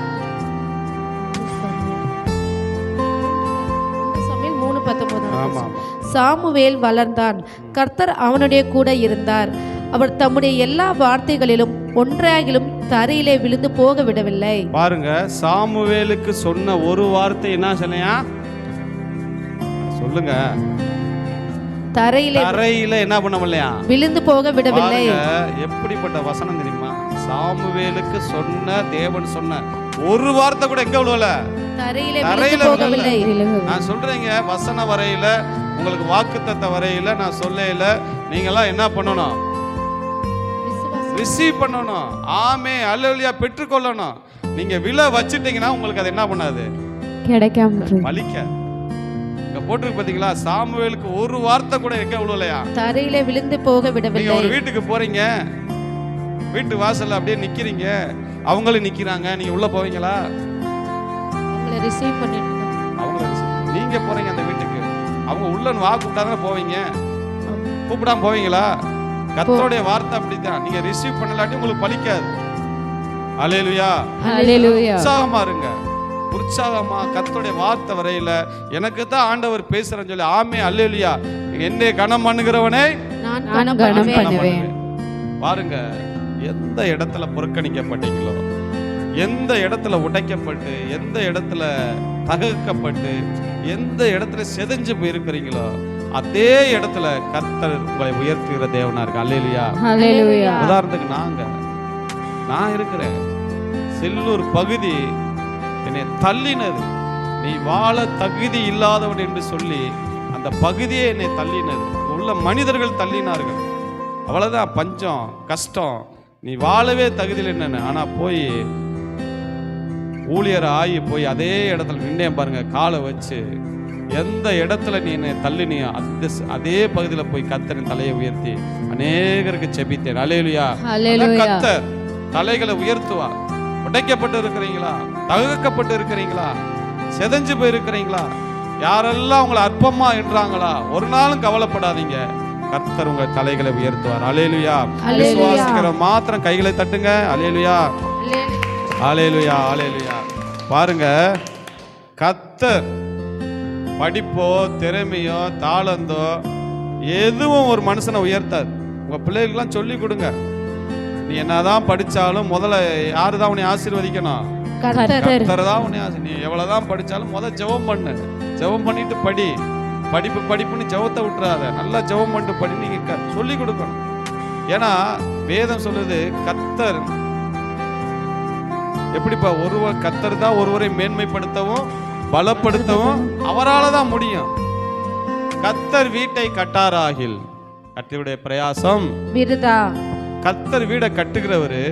சாமுவேல் வளர்ந்தான், கர்த்தர் அவனுடைய கூட இருந்தார், அவர் தம்முடைய எல்லா வார்த்தைகளிலும் ஒன்றாகிலும் தரையிலே விழுந்து போக விடவில்லை. பாருங்க, சாமுவேலுக்கு சொன்ன ஒரு வார்த்தை என்ன சொல்லையா? சொல்லுங்க. தரையில என்ன பண்ணவில்லையா? விழுந்து போக விடவில்லை. எப்படிப்பட்ட வசனம் தெரியுமா? சாமுவேலுக்கு சொன்ன தேவன் சொன்ன ஒரு வார்த்தை கூட எங்க விழுவல? தரையில போகவில்லை. நான் சொல்றேங்க, வசன வரையில, உங்களுக்கு வாக்குத்தத்த வரையில நான் சொல்லையில நீங்கெல்லாம் என்ன பண்ணணும்? ரிசீவ் பண்ணணும். ஆமே அல்லேலூயா இங்க போட்டிருக்கு பாத்தீங்களா, சாமுவேலுக்கு ஒரு வார்த்தை கூட எங்க விழலையா, தரையிலே விழுந்து போக நீங்க விடவில்லை. ஒரு வீட்டுக்கு போறீங்க, வீட்டு வாசல்ல அப்படியே நிக்கிறீங்க, அவங்களும் நிக்கிறாங்க, நீங்க உள்ள போவீங்களா? அவங்களை ரிசீவ் பண்ணிட்டு நீங்க போறீங்க அந்த வீட்டுக்கு, அவங்க உள்ள வா கூப்பிட்டாதானே போவீங்க, கூப்பிடாம போவீங்களா? கர்த்தருடைய வார்த்தை அப்படிதான், நீங்க ரிசீவ் பண்ணலாட்டி உங்களுக்கு பலிக்காது. அல்லேலூயா, ஹalleluya. உற்சாகமா இருங்க, உற்சாகமா கர்த்தருடைய வார்த்தை வரையில எனக்கு தான் ஆண்டவர் பேசுறேன்னு சொல்லி ஆமே அல்லேலூயா. என்னை கனம் பண்ணுகிறவனே நான் கனம் பண்ணுவேன். பாருங்க, எந்த இடத்துல புறக்கணிக்கப்பட்டீங்களோ, எந்த இடத்துல உடைக்கப்பட்டு, எந்த இடத்துல தகர்க்கப்பட்டு, எந்த இடத்துல செதஞ்சு போயிருக்கிறீங்களோ அதே இடத்துல கர்த்தர் உங்களை உயர்த்துகிற தேவனா இருக்கு. அல்லேலூயா, ஹalleluya. உதாரணத்துக்கு நான் இருக்கிறேன், செல்லூர் பகுதி என்னை தள்ளினது, நீ வாழ தகுதி இல்லாதவன் என்று சொல்லி அந்த பகுதியே என்னை தள்ளினது, உள்ள மனிதர்கள் தள்ளினார்கள். அவ்வளவுதான், பஞ்சம் கஷ்டம், நீ வாழவே தகுதியில் என்னன்னு. ஆனா போய் ஊழியர் ஆகி போய் அதே இடத்துல நின்றேன் பாருங்க, காலை வச்சு எந்த இடத்துல நீ என்னை தள்ளினியோ அந்த அதே பகுதியில் போய் கர்த்தரின் தலையை உயர்த்தி அநேகருக்கு செபித்தேன். அல்லேலூயா, கர்த்தர் தலைகளை உயர்த்துவா. உடைக்கப்பட்டு இருக்கிறீங்களா, தகர்க்கப்பட்டு இருக்கிறீங்களா, செதஞ்சு போயிருக்கிறீங்களா, யாரெல்லாம் உங்களை அற்பமா என்றாங்களா, ஒரு நாளும் கவலைப்படாதீங்க, கர்த்தர் உங்க தலைகளை உயர்த்துவார். அல்லேலூயா. விசுவாசிக்கிற மாத்திரம் கைகளை தட்டுங்க. அல்லேலூயா, அல்லேலூயா, அல்லேலூயா. பாருங்க, கர்த்தர் படிப்போ திறமையோ தாளந்தோ எதுவும் ஒரு மனுஷனை உயர்த்தாது. உங்க பிள்ளைகளுக்கெல்லாம் சொல்லி கொடுங்க, நீ என்னதான் படிச்சாலும் முதல்ல யாரு தான் உன்னை ஆசீர்வதிக்கணும்? கர்த்தர் தான் உன்னை நீ எவ்வளவுதான் படிச்சாலும் முதல்ல ஜெபம் பண்ணு, ஜெபம் பண்ணிட்டு படி. படிப்புன்னு ஜெபத்தை விட்டுறாத, நல்லா ஜெபம் பண்ணிட்டு படி. நீங்க சொல்லி கொடுக்கணும். ஏன்னா வேதம் சொல்லுது, கர்த்தர் எப்படிப்பா, ஒருவர் கர்த்தர் தான் ஒருவரை மேன்மைப்படுத்தவும் பலப்படுத்தவும் அவரால் தான் முடியும். கர்த்தர் வீட்டை கட்டாராகில் கர்த்தருடைய பிரயாசம் விருதா. கர்த்தர் வீடை கட்டுகிறவரு,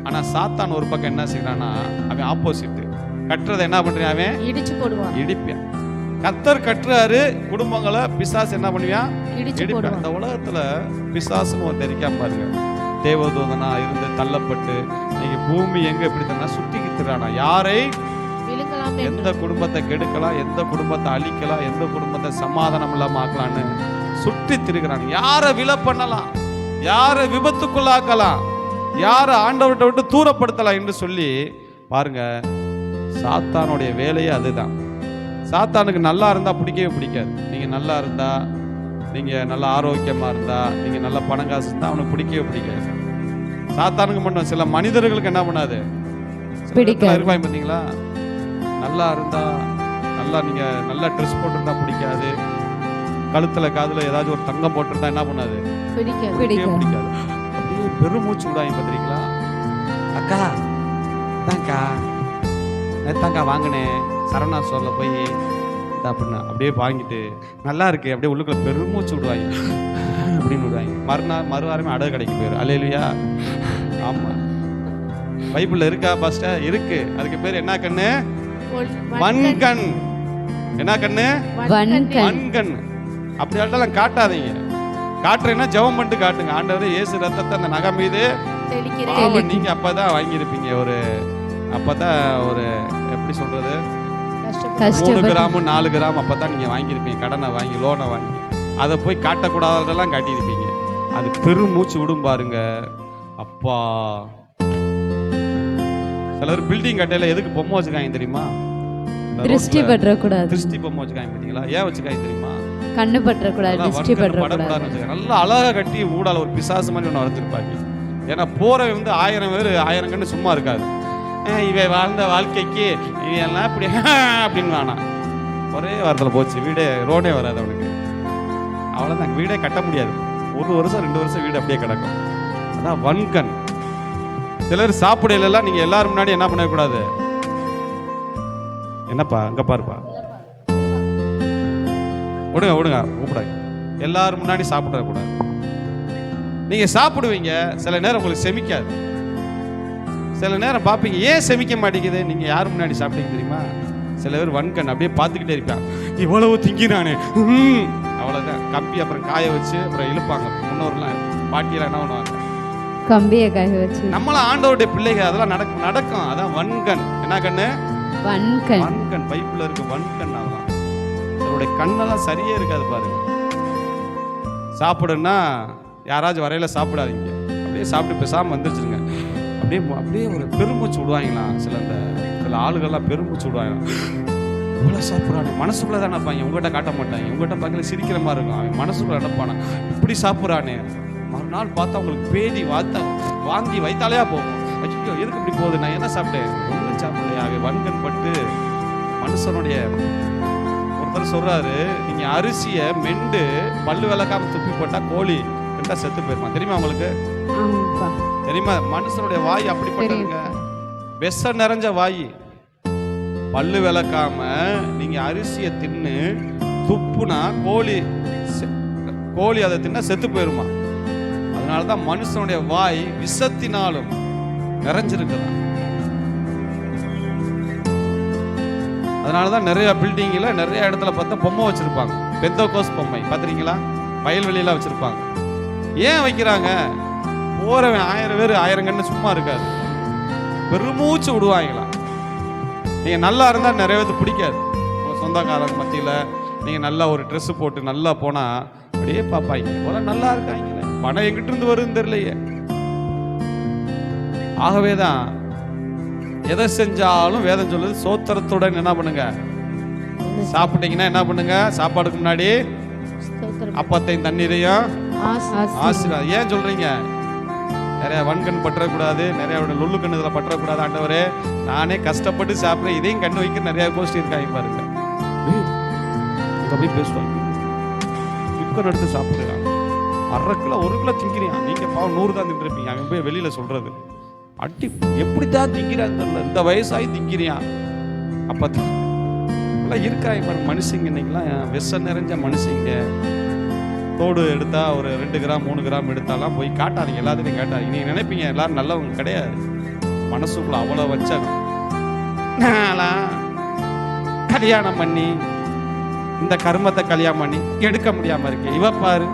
ஆனா சாத்தான் ஒரு பக்கம் என்ன செய்யறானா, அவன் ஆப்போசிட், கட்டுறதை என்ன பண்றான், அவன் இடிச்சு போடுவான், இடிப்பான். கர்த்தர் கட்டுறாரு குடும்பங்களை, பிசாசு என்ன பண்ணுவான், இடிப்பான். அந்த உலகத்துல பிசாசுன்னு ஒரு தெரிக்காம பாருங்க, தேவதூதனா இருந்து தள்ளப்பட்டு நீங்க பூமி எங்க எப்படி தந்தா சுத்திக்கிட்டுறானா, யாரை எந்த குடும்பத்தை கெடுக்கலாம், எந்த குடும்பத்தை அழிக்கலாம், எந்த குடும்பத்தை சமாதானம் இல்லாம ஆக்கலான்னு சுற்றி திரிகிறான். யாரை விலை பண்ணலாம், யாரை விபத்துக்குள்ளாக்கலாம், யாரை ஆண்டவர்கிட்ட விட்டு தூரப்படுத்தலாம் என்று சொல்லி பாருங்க. சாத்தானுடைய வேலையே அதுதான். சாத்தானுக்கு நல்லா இருந்தா பிடிக்கவே பிடிக்காது. நீங்க நல்லா இருந்தா, நீங்க நல்ல ஆரோக்கியமா இருந்தா, நீங்க நல்ல பணம் காசு இருந்தா அவனுக்கு பிடிக்கவே பிடிக்காது. சாத்தானுக்கு மட்டும், சில மனிதர்களுக்கு என்ன பண்ணாது, இருப்பாங்க பார்த்தீங்களா, நல்லா இருந்தா, நல்லா நீங்க நல்லா ட்ரெஸ் போட்டிருந்தா பிடிக்காது, கழுத்துல காதுல ஏதாச்சும் ஒரு தங்கம் போட்டிருந்தா என்ன பண்ணாது, பிடிக்காது. அப்படியே பெருமூச்சு விடாங்க பார்த்துருக்கீங்களா? அக்கா தான்க்கா நேத்தாக்கா வாங்கினேன் சரவணா ஸ்டோரில் போய் அப்படின்னா அப்படியே வாங்கிட்டு நல்லா இருக்கு, அப்படியே உள்ளுக்குள்ள பெருமூச்சு விடுவாங்க அப்படின்னு விடுவாங்க. மறுவாரமே அடகு கடைக்கு போயிடும். அல்லேலூயா. ஆமா, பைபிள்ல இருக்கா பாஸ்டா? இருக்கு. அதுக்கு பேர் என்ன கண்ணு? வன்கண். என்ன கண்ணு? வன்கண். அப்படி ஆட்டாலும் காட்டாதீங்க. காட்டுறீங்கன்னா ஜெபம் பண்ணிட்டு காட்டுங்க. ஆண்டவரே இயேசு ரத்தத்தை அந்த நகை மீது நீங்க அப்பதான் வாங்கியிருப்பீங்க. அப்பதான் ஒரு எப்படி சொல்றது, 3 கிராம் 4 கிராம் அப்பதான் நீங்க வாங்கியிருப்பீங்க. கடனை வாங்கி, லோனை வாங்கி, அதை போய் காட்டக்கூடாதெல்லாம் காட்டியிருப்பீங்க. அது பெருமூச்சு விடும் பாருங்க. அப்பா, சிலர் பில்டிங் கட்டையில எதுக்கு பொம்மை வச்சுக்காங்க தெரியுமா? திருஷ்டி பற்றக்கூடாது. திருஷ்டி பொம்மை வச்சுக்காங்க பார்த்தீங்களா? ஏன் வச்சுக்காங்க தெரியுமா? கண்ணு பற்றக்கூடாது, திருஷ்டி பற்றக்கூடாது. நல்லா அழகா கட்டி ஊடால ஒரு பிசாசு மாதிரி ஒன்று வளர்த்துருப்பாங்க. ஏன்னா போறவன் வந்து 1000 பேர் 1000 கண்ணு சும்மா இருக்காது. இவன் வாழ்ந்த வாழ்க்கைக்கு இவெல்லாம் இப்படி அப்படின்னு வேணாம். ஒரே வாரத்தில் போச்சு, வீடே ரோடே வராது அவனுக்கு. அவ்வளோதான், வீடே கட்ட முடியாது. 1 வருஷம் 2 வருஷம் வீடு அப்படியே கிடக்கும். அதான் வன்கண். சிலர் சாப்பிடலாம், நீங்க எல்லாரும் முன்னாடி என்ன பண்ணக்கூடாது. என்னப்பா அங்க பாருப்பா, விடுங்க கூப்பிடாங்க. எல்லாரும் முன்னாடி சாப்பிடக்கூடாது. நீங்க சாப்பிடுவீங்க, சில நேரம் உங்களுக்கு செமிக்காது. சில நேரம் பார்ப்பீங்க, ஏன் செமிக்க மாட்டேங்குது? நீங்க யார் முன்னாடி சாப்பிட்டீங்க தெரியுமா? சில பேர் வன்கண் அப்படியே பார்த்துக்கிட்டே இருப்பாங்க, இவ்வளவு திங்கிறானே அவ்வளோதான். கம்பி அப்புறம் காய வச்சு அப்புறம் இழுப்பாங்க. முன்னோர்லாம் பாட்டியெல்லாம் என்ன பண்ணுவாங்க, கம்பியை காய வச்சு. நம்மளாம் ஆண்டவருடைய பிள்ளைகள், அதெல்லாம் நடக்கும். அதான் வன்கண். என்ன கண்ணு? வன்கண். வன்கண். பைபிள்ல இருக்கு வன்கண். அதெல்லாம் அவருடைய கண்ணெல்லாம் சரியே இருக்காது பாருங்க. சாப்பிடுன்னா யாராச்சும் வரையில சாப்பிடாதீங்க, அப்படியே சாப்பிட்டு பேசாம வந்துருச்சுருங்க. அப்படியே ஒரு பெருமூச்சு விடுவாங்களாம். சில ஆளுகள்லாம் பெருமூச்சு விடுவாங்களாம். இவ்வளோ சாப்பிட்றானே, மனசுக்குள்ளே தான் நினைப்பாங்க, உங்கள்கிட்ட காட்ட மாட்டாங்க. உங்கள்கிட்ட பார்க்கல சிரிக்கிற மாதிரி இருக்கும், அவன் மனசுக்குள்ள நினைப்பானா இப்படி சாப்பிட்றானே. மறுநாள் பார்த்தா அவங்களுக்கு பேதி வாந்தி வைத்தாலேயா போகும். ஐயோ எதுக்கு இப்படி போகுது, நான் என்ன சாப்பிட்டேன், ஒன்றும் சாப்பிடலையா. அவன் வன்கண் பட்டு மனுஷனுடைய. ஒருத்தர் சொல்றாரு, நீங்க அரிசியை மெண்டு பல்லு விளக்காம துப்பி போட்டா கோழி கிட்ட செத்து போயிருமா. தெரியுமா உங்களுக்கு? தெரியுமா? மனுஷனுடைய வாய் அப்படிப்பட்டதுங்க, விஷம் நிறைஞ்ச வாய். பல்லு விளக்காம நீங்க அரிசியை தின்னு துப்புனா கோழி அதை தின்னா செத்து போயிருமா. அதனாலதான் மனுஷனுடைய வாய் விஷத்தினாலும் நிறைஞ்சிருக்குதான். அதனாலதான் நிறைய பில்டிங்ல நிறைய இடத்துல பார்த்தா பொம்மை வச்சிருப்பாங்க, பெந்தோகோஸ் பொம்மை பார்த்துருக்கீங்களா? வயல்வெளியெல்லாம் வச்சிருப்பாங்க. ஏன் வைக்கிறாங்க? போறவன் 1000 பேர் 1000 கண்ணு சும்மா இருக்காது, பெருமூச்சு விடுவாங்களா. நீங்க நல்லா இருந்தா நிறைய பேருக்கு பிடிக்காது. உங்க சொந்தக்காரங்க மத்தியில நீங்க நல்லா ஒரு ட்ரெஸ் போட்டு நல்லா போனா அப்படியே பார்ப்பாங்க, இவ்வளவு நல்லா இருக்காங்களே, பணம் எங்கிட்ட இருந்து வருதுன்னு தெரியலையே. ஆகவேதான் எதை செஞ்சாலும் வேதம் சொல்லுது, சோத்திரத்துடன் என்ன பண்ணுங்க. சாப்பிட்டீங்கன்னா என்ன பண்ணுங்க, சாப்பாடுக்கு முன்னாடி அப்பத்தையும் தண்ணீரையும் ஆசீர்வாதம். ஏன் சொல்றீங்க? நிறைய வன்கண் பற்றக்கூடாது, நிறைய லொல்லு கண்ணு இதில் பற்றக்கூடாது. ஆண்டவரே, நானே கஷ்டப்பட்டு சாப்பிட்றேன், இதையும் கண்ணு வைக்க நிறைய கோஷ்டி இருக்காங்க பாருங்க. போய் பேசுவாங்க, குக்கர் எடுத்து சாப்பிடுறாங்க, 1/2 கிலோ 1 கிலோ திங்கிறீங்க. நீங்க பாவம் 100 தான் திங்கிருப்பீங்க. அங்கே போய் வெளியில சொல்றது, அட்டி எப்படித்தான் திங்கிறாங்க, இந்த வயசாகி திங்கிறியான். அப்பதான் இருக்காங்க பாருங்க மனுஷங்க. இன்னைக்கெல்லாம் விஷம் நிறைஞ்ச மனுஷங்க. தோடு எடுத்தா ஒரு 2 கிராம் 3 கிராம் எடுத்தாலாம் போய் காட்டாதீங்க, எல்லாத்தையும் காட்டாதீங்க. நீங்க நினைப்பீங்க எல்லாரும் நல்லவங்க, கிடையாது. மனசுக்குள்ள அவ்வளோ வச்சாங்க. கல்யாணம் பண்ணி இந்த கர்மத்தை கல்யாணம் பண்ணி எடுக்க முடியாம இருக்கு, இவ பாரு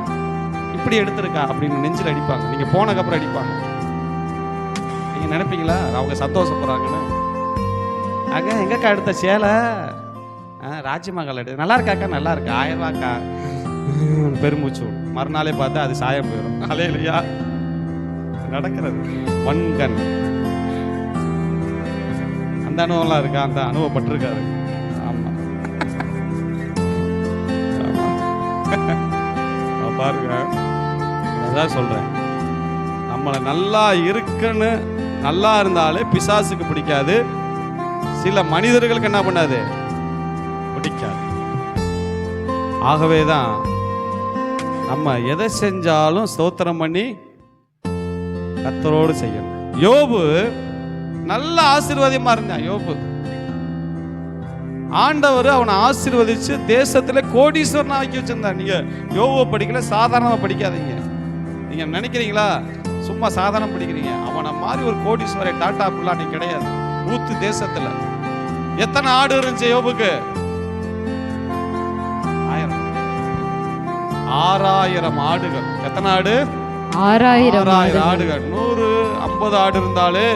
இப்படி எடுத்திருக்கா அப்படின்னு நெஞ்சில் அடிப்பாங்க. நீங்க போனதுக்கப்புறம் அடிப்பாங்க. நீங்க நினைப்பீங்களா அவங்க சந்தோஷப்படுறாங்கன்னு? அங்க எங்கக்கா எடுத்த சேலை, ராஜ்யமகள் எடுத்து நல்லா இருக்காக்கா, நல்லா இருக்கு, 1000 ரூபாக்கா. பெருமூச்சு. மறுநாளே பார்த்தா அது சாயம் போயிடும். அல்லேலூயா. நடக்கிறது வன்கண். அந்த அனுபவம்லாம் இருக்கா? அந்த அனுபவப்பட்டிருக்காரு. ஆமா பாருங்க, அதான் சொல்றேன், நம்மளை நல்லா இருக்குன்னு நல்லா இருந்தாலே பிசாசுக்கு பிடிக்காது, சில மனிதர்களுக்கு என்ன பண்ணாது, பிடிக்காது. ஆகவேதான் நம்ம எதை செஞ்சாலும் ஸ்தோத்திரம் பண்ணி கர்த்தரோடு செய்யணும். யோபு நல்ல ஆசீர்வாதமா இருந்தான். யோபு ஆண்டவர் அவனை ஆசீர்வதிச்சு தேசத்துல கோடீஸ்வரனா ஆக்கி வச்சிருந்தார். நீங்க யோபு படிக்கல, சாதாரணமா படிக்காதீங்க. நீங்க நினைக்கிறீங்களா சும்மா சாதாரணம் படிக்கிறீங்க? அவனை மாதிரி ஒரு கோடீஸ்வரை டாடா புல்லா நீ கிடையாது. ஊத்து தேசத்துல எத்தனை ஆடு இருந்துச்சு யோபுக்கு? 6000 ஆடுகள். எத்தனை ஆடு? 6000 ஆடுகள். 150 ஆடு இருந்தாலே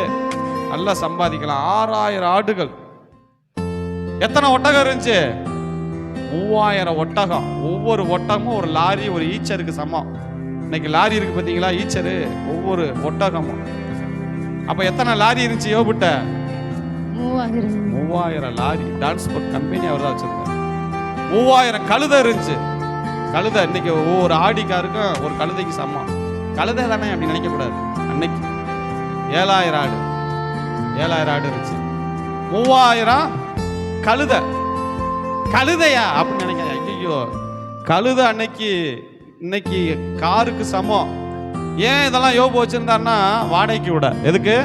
நல்லா சம்பாதிக்கலாம். 6000 ஆடுகள். எத்தனை ஒட்டகம் இருந்துச்சு? 3000 ஒட்டகம். ஒவ்வொரு ஒட்டகமும் ஒரு லாரி, ஒரு ஈச்சருக்கு சமம். இன்னைக்கு லாரி இருக்கு பாத்தீங்களா, ஈச்சரு, ஒவ்வொரு ஒட்டகமும். அப்ப எத்தனை லாரி இருந்துச்சு யோபுட்ட? 3000 லாரி. டிரான்ஸ்போர்ட் கம்பெனி அவர் தான் வச்சிருக்காரு. 3000 கழுதை இருந்துச்சு. கழுதை இன்னைக்கு ஒவ்வொரு ஆடிக்காருக்கும் ஒரு கழுதைக்கு சமம். கழுதை தானே அப்படி நினைக்க கூடாது. அன்னைக்கு 7000 ஆடு. 7000 ஆடு இருந்துச்சு. 3000 கழுதை. கழுதையா அப்படின்னு நினைக்க, ஐயோ கழுதை அன்னைக்கு இன்னைக்கு காருக்கு சமம். ஏன் இதெல்லாம் யோபு வச்சிருந்தாருன்னா வாடகைக்கு விட. எதுக்கு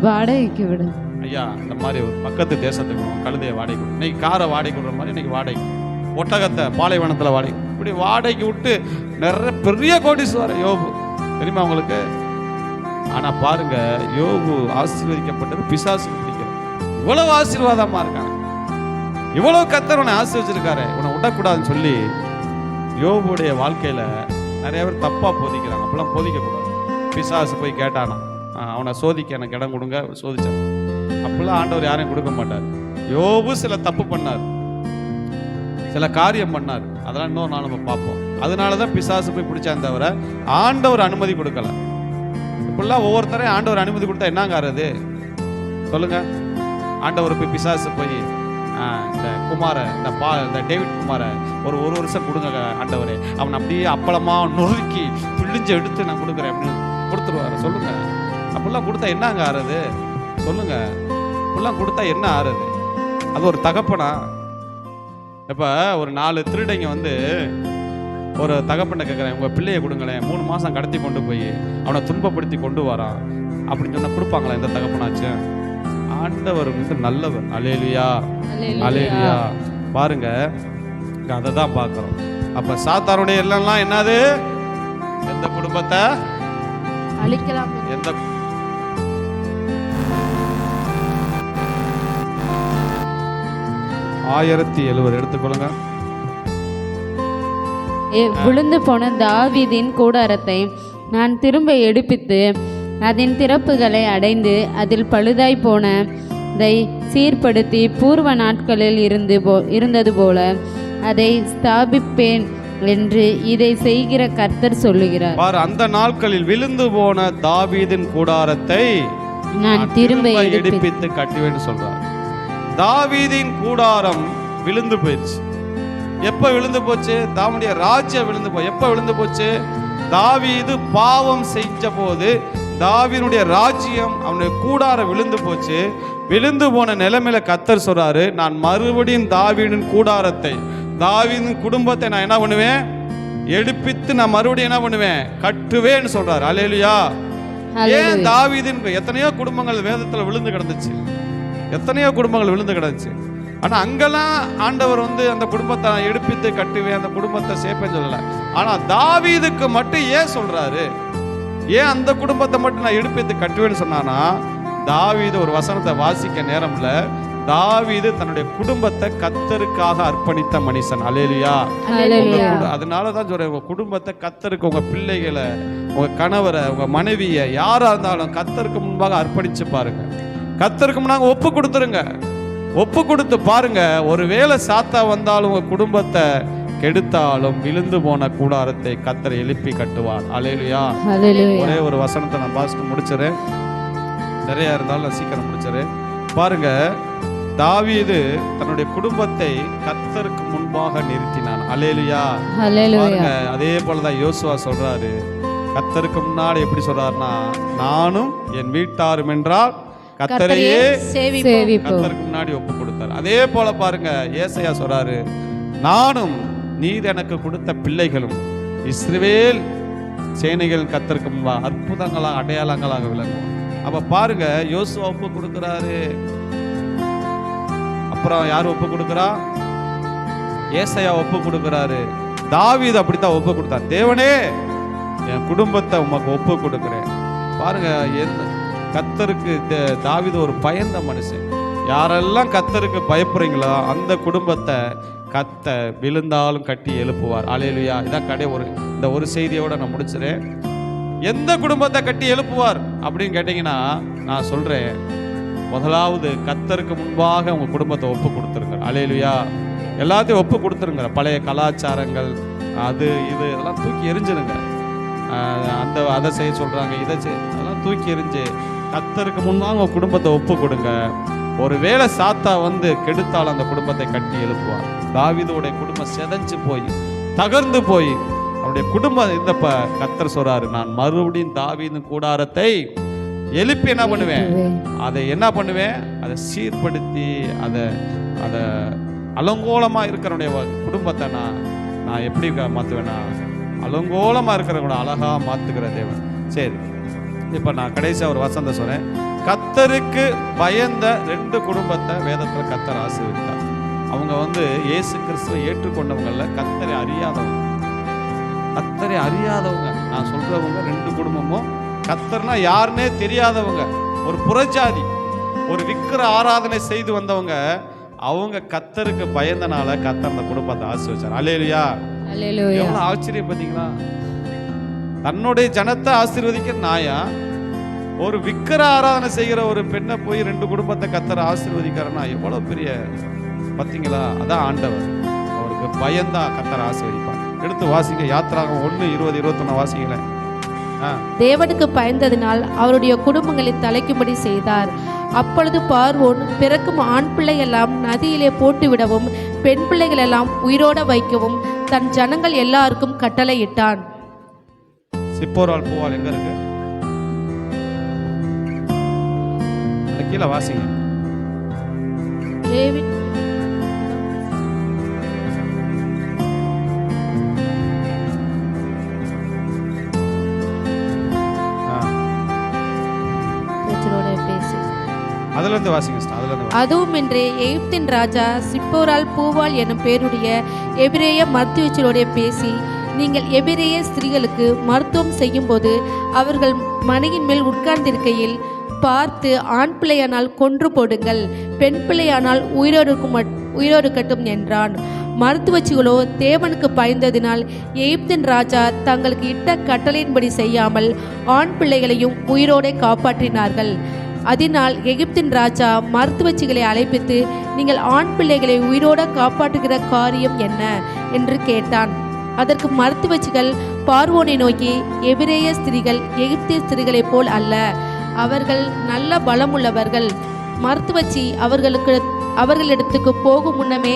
வாடகைக்கு விட? ஐயா இந்த மாதிரி ஒரு பக்கத்து தேசத்துக்கு கழுதையை வாடகைக்கு விட. இன்னைக்கு காரை வாடகைக்கு விடுற மாதிரி இன்னைக்கு வாடகை, ஒட்டகத்தை பாலைவனத்துல வாடகை, இப்படி வாடகைக்கு விட்டு நிறைய பெரிய கோடீஸ்வரர் யோபு. தெரியுமா உங்களுக்கு? ஆனா பாருங்க, யோபு ஆசீர்வதிக்கப்பட்டது பிசாசுக்கு பிடிக்கிறது. இவ்வளவு ஆசீர்வாதமா இருக்காங்க. இவ்வளவு கர்த்தர் உன்னை ஆசீர்வச்சிருக்காரு, உன்னை விடக்கூடாதுன்னு சொல்லி யோபுடைய வாழ்க்கையில நிறைய பேர் தப்பா போதிக்கிறாங்க. அப்பெல்லாம் போதிக்க கூடாது. பிசாசு போய் கேட்டானா, அவனை சோதிக்க எனக்கு இடம் கொடுங்க, சோதிச்சான். அப்பெல்லாம் ஆண்டவர் யாரையும் கொடுக்க மாட்டார். யோபு சில தப்பு பண்ணார், சில காரியம் பண்ணார், அதெல்லாம் இன்னொரு நாள் நம்ம பார்ப்போம். அதனாலதான் பிசாசு போய் பிடிச்சான் தவிர ஆண்டவர் அனுமதி கொடுக்கல. இப்பெல்லாம் ஒவ்வொருத்தரையும் ஆண்டவர் அனுமதி கொடுத்தா என்னங்க ஆறுது சொல்லுங்க? ஆண்டவர் போய் பிசாசு போய் இந்த குமார இந்த டேவிட் குமார ஒரு வருஷம் கொடுங்க ஆண்டவரே, அவன் அப்படியே அப்பளமா நொறுக்கி பிழிஞ்சு எடுத்து நான் கொடுக்குறேன் அப்படின்னு கொடுத்துருவாரு. சொல்லுங்க, அப்படிலாம் கொடுத்தா என்னங்க ஆறுது சொல்லுங்க? அப்படிலாம் கொடுத்தா என்ன ஆறுது? அது ஒரு தகப்பனா? இப்போ ஒரு 4 திருடைங்க வந்து ஒரு தகப்பனை கேட்குறேன், உங்கள் பிள்ளையை கொடுங்களேன், 3 மாதம் கடத்தி கொண்டு போய் அவனை துன்பப்படுத்தி கொண்டு வரான் அப்படின்னு சொன்னால் கொடுப்பாங்களா இந்த தகப்பனாச்சு? ஆண்டவர் வந்து நல்லவர். அல்லேலூயா, அல்லேலூயா. பாருங்க, அதை தான் பார்க்குறோம். அப்போ சாத்தானுடைய எல்லாம் என்னது? எந்த குடும்பத்தை அழிக்கலாம், எந்த 1070 எடுத்துக்கொள்ளுங்க. விழுந்து போன தாவீதின் கூடாரத்தை நான் திரும்ப எடுப்பித்து அதன் திறப்புகளை அடைந்து அதில் பழுதாய் போனதை சீர்படுத்தி பூர்வ நாட்களில் இருந்தது போல அதை ஸ்தாபிப்பேன் என்று இதை செய்கிற கர்த்தர் சொல்லுகிறார். அந்த நாட்களில் விழுந்து போன தாவீதின் கூடாரத்தை நான் திரும்ப எடுப்பித்து கட்டுவேன்னு சொல்றார். தாவீதின் கூடாரம் விழுந்து போயிடுச்சு. எப்ப விழுந்து போச்சு? தாவீதுடைய ராஜ்யம் விழுந்து போய். எப்ப விழுந்து போச்சு? தாவீது பாவம் செஞ்ச போது தாவீதுடைய ராஜ்யம், அவனுடைய கூடாரம் விழுந்து போச்சு. விழுந்து போன நிலைமையில கர்த்தர் சொல்றாரு, நான் மறுபடியும் தாவீதின் கூடாரத்தை, தாவீதின் குடும்பத்தை நான் என்ன பண்ணுவேன்? எடுப்பித்து நான் மறுபடியும் என்ன பண்ணுவேன்? கட்டுவேன்னு சொல்றாரு. அல்லேலூயா. ஏன் தாவீதின் எத்தனையோ குடும்பங்கள் வேதத்துல விழுந்து கிடந்துச்சு, எத்தனையோ குடும்பங்கள் விழுந்து கிடந்துச்சு. ஆனா அங்கெல்லாம் ஆண்டவர் வந்து அந்த குடும்பத்தை எடுப்பித்து கட்டுவேன், அந்த குடும்பத்தை சேர்ப்பேன்னு சொல்லல. ஆனா தாவீதுக்கு மட்டும் ஏன் சொல்றாரு? ஏன் அந்த குடும்பத்தை மட்டும் நான் எடுப்பித்து கட்டுவேன்னு சொன்னானா, தாவீது ஒரு வசனத்தை வாசிக்க நேரம்ல, தாவீது தன்னுடைய குடும்பத்தை கர்த்தருக்காக அர்ப்பணித்த மனுஷன். அல்லேலூயா. அதனாலதான் சொல்றேன், உங்க குடும்பத்தை கர்த்தருக்கு, உங்க பிள்ளைகளை, உங்க கணவரை, உங்க மனைவியை, யாரா இருந்தாலும் கர்த்தருக்கு முன்பாக அர்ப்பணிச்சு பாருங்க. கர்த்தருக்கு முன்னாக ஒப்பு கொடுத்துருங்க. ஒப்பு கொடுத்து பாருங்க. ஒருவேளை சாத்தா வந்தாலும் உங்க குடும்பத்தை கெடுத்தாலும் விழுந்து போன கூடாரத்தை கர்த்தர் எழுப்பி கட்டுவார். அல்லேலூயா. ஒரே ஒரு வசனத்தை நான் பாஸ்ட் முடிச்சிடறேன், நிறைய இருந்தாலும் நான் சீக்கிரம் முடிச்சிடறேன். பாருங்க, தாவீது தன்னுடைய குடும்பத்தை கர்த்தருக்கு முன்பாக நிறுத்தினான். அல்லேலூயா. பாருங்க, அதே போலதான் யோசுவா சொல்றாரு, கர்த்தருக்கு முன்னாடி எப்படி சொல்றாருன்னா, நானும் என் வீட்டாரும் என்றால் கர்த்தரையே கர்த்தருக்கு முன்னாடி ஒப்பு கொடுத்தார். அதே போல பாருங்க, ஏசாயா சொல்றாரு, நானும் நீர் எனக்கு கொடுத்த பிள்ளைகளும் இஸ்ரவேல் சேனைகள் கர்த்தருக்கு முன்பாக அற்புதங்களாக அடையாளங்களாக விளங்குவோம். அப்ப பாருங்க, யோசுவா ஒப்பு கொடுக்கிறாரு. அப்புறம் யார் ஒப்பு கொடுக்கிறா? ஏசாயா ஒப்பு கொடுக்கிறாரு. தாவீது அப்படித்தான் ஒப்பு கொடுத்தார். தேவனே, என் குடும்பத்தை உமக்கு ஒப்பு கொடுக்கிறேன். பாருங்க, கர்த்தருக்கு தாவீது ஒரு பயந்த மனுஷன். யாரெல்லாம் கர்த்தருக்கு பயப்படுறீங்களோ அந்த குடும்பத்தை கர்த்தர் விழுந்தாலும் கட்டி எழுப்புவார். அல்லேலூயா. இதான் இந்த ஒரு செய்தியோட நான் முடிச்சிடறேன். எந்த குடும்பத்தை கட்டி எழுப்புவார் அப்படின்னு கேட்டீங்கன்னா, நான் சொல்றேன், முதலாவது கர்த்தருக்கு முன்பாக உங்க குடும்பத்தை ஒப்பு கொடுத்துருங்க. அல்லேலூயா. எல்லாத்தையும் ஒப்பு கொடுத்துருங்க. பழைய கலாச்சாரங்கள், அது இது அதெல்லாம் தூக்கி எரிஞ்சிருங்க. அதை செய்ய சொல்றாங்க, இதை செய்ய, அதெல்லாம் தூக்கி எரிஞ்சு கர்த்தருக்கு முன்பாக உங்க குடும்பத்தை ஒப்பு கொடுங்க. ஒருவேளை சாத்தா வந்து கெடுத்தால் அந்த குடும்பத்தை கட்டி எழுப்புவார். தாவீதுடைய குடும்பம் செதஞ்சு போய் தகர்ந்து போய் அவருடைய குடும்பம் இருந்தப்ப கர்த்தர் சொல்றாரு, நான் மறுபடியும் தாவீதின் கூடாரத்தை எழுப்பி என்ன பண்ணுவேன்? அதை என்ன பண்ணுவேன்? அதை சீர்படுத்தி அதை அலங்கோலமா இருக்கிறவனுடைய குடும்பத்தை நான் எப்படி மாத்துவேன்னா, அலங்கோலமா இருக்கிறவங்கள அழகா மாத்துக்கிற தேவன். சரி, இப்ப நான் கடைசியா ஒரு வசந்த சொன்னேன். கர்த்தருக்கு பயந்த 2 குடும்பத்தை வேதத்துல கர்த்தர் ஆசீர்வதித்தார். அவங்க வந்து இயேசு கிறிஸ்துவை ஏற்றுக்கொண்டவங்கள கர்த்தரை அறியாதவங்க. நான் சொல்றவங்க 2 குடும்பமும் கர்த்தர்னா யாருன்னே தெரியாதவங்க, ஒரு புறஜாதி, ஒரு விக்கிர ஆராதனை செய்து வந்தவங்க. அவங்க கர்த்தருக்கு பயந்தனால கர்த்தர் அந்த குடும்பத்தை ஆசீர்வதிச்சார். அல்லேலூயா. அல்லேலூயா. எவ்வளவு ஆச்சரியம் பார்த்தீங்களா? தன்னுடைய ஜனத்தை ஆசீர்வதிக்கிற நாயா ஒரு விக்கிர ஆராதனை செய்கிற ஒரு பெண்ணை போய் 2 குடும்பத்தை கர்த்தர் ஆசீர்வதிக்கிறார்னா எவ்வளவு பெரிய பார்த்தீங்களா? அதான் ஆண்டவர். அவருக்கு பயந்தா கர்த்தர் ஆசீர்வதிப்பார். எடுத்து வாசிங்க, யாத்திராகமம் 1:20-21 வாசிங்களேன். தேவனுக்கு பயந்ததினால் அவருடைய குடும்பங்களை தலைக்கும்படி செய்தார். அப்பொழுது பார்வோன் பிறக்கும் ஆண் பிள்ளையெல்லாம் நதியிலே போட்டுவிடவும் பெண் பிள்ளைகள் எல்லாம் உயிரோட வைக்கவும் தன் ஜனங்கள் எல்லாருக்கும் கட்டளையிட்டான். சிப்போரால் பூவால் எங்க இருக்கு? கீழே வாசிங்க. அதுல வாசிங்க. அதுவுமின்றி எகிப்தின் ராஜா சிப்போரால் பூவால் எனும் பேருடைய எபிரேய மருத்துவச்சலோட பேசி, நீங்கள் எபிரேய ஸ்திரீகளுக்கு மருத்துவம் செய்யும் போது அவர்கள் மனையின் மேல் உட்கார்ந்திருக்கையில் பார்த்து ஆண் பிள்ளையானால் கொன்று போடுங்கள், பெண் பிள்ளையானால் உயிரோடுக்கட்டும் என்றான். மருத்துவச்சிகளோ தேவனுக்கு பயந்ததினால் எகிப்தின் ராஜா தங்களுக்கு இட்ட கட்டளையின்படி செய்யாமல் ஆண் பிள்ளைகளையும் உயிரோடே காப்பாற்றினார்கள். அதனால் எகிப்தின் ராஜா மருத்துவச்சிகளை அழைப்பித்து, நீங்கள் ஆண் பிள்ளைகளை உயிரோட காப்பாற்றுகிற காரியம் என்ன என்று கேட்டான். அதற்கு மருத்துவச்சிகள் பார்வோனை நோக்கி, எபிரேய ஸ்திரீகள் எகிப்திய ஸ்திரீகளைப் போல் அல்ல, அவர்கள் நல்ல பலமுள்ளவர்கள். மருத்துவச்சி அவர்களிடத்துக்கு போகும் முன்னமே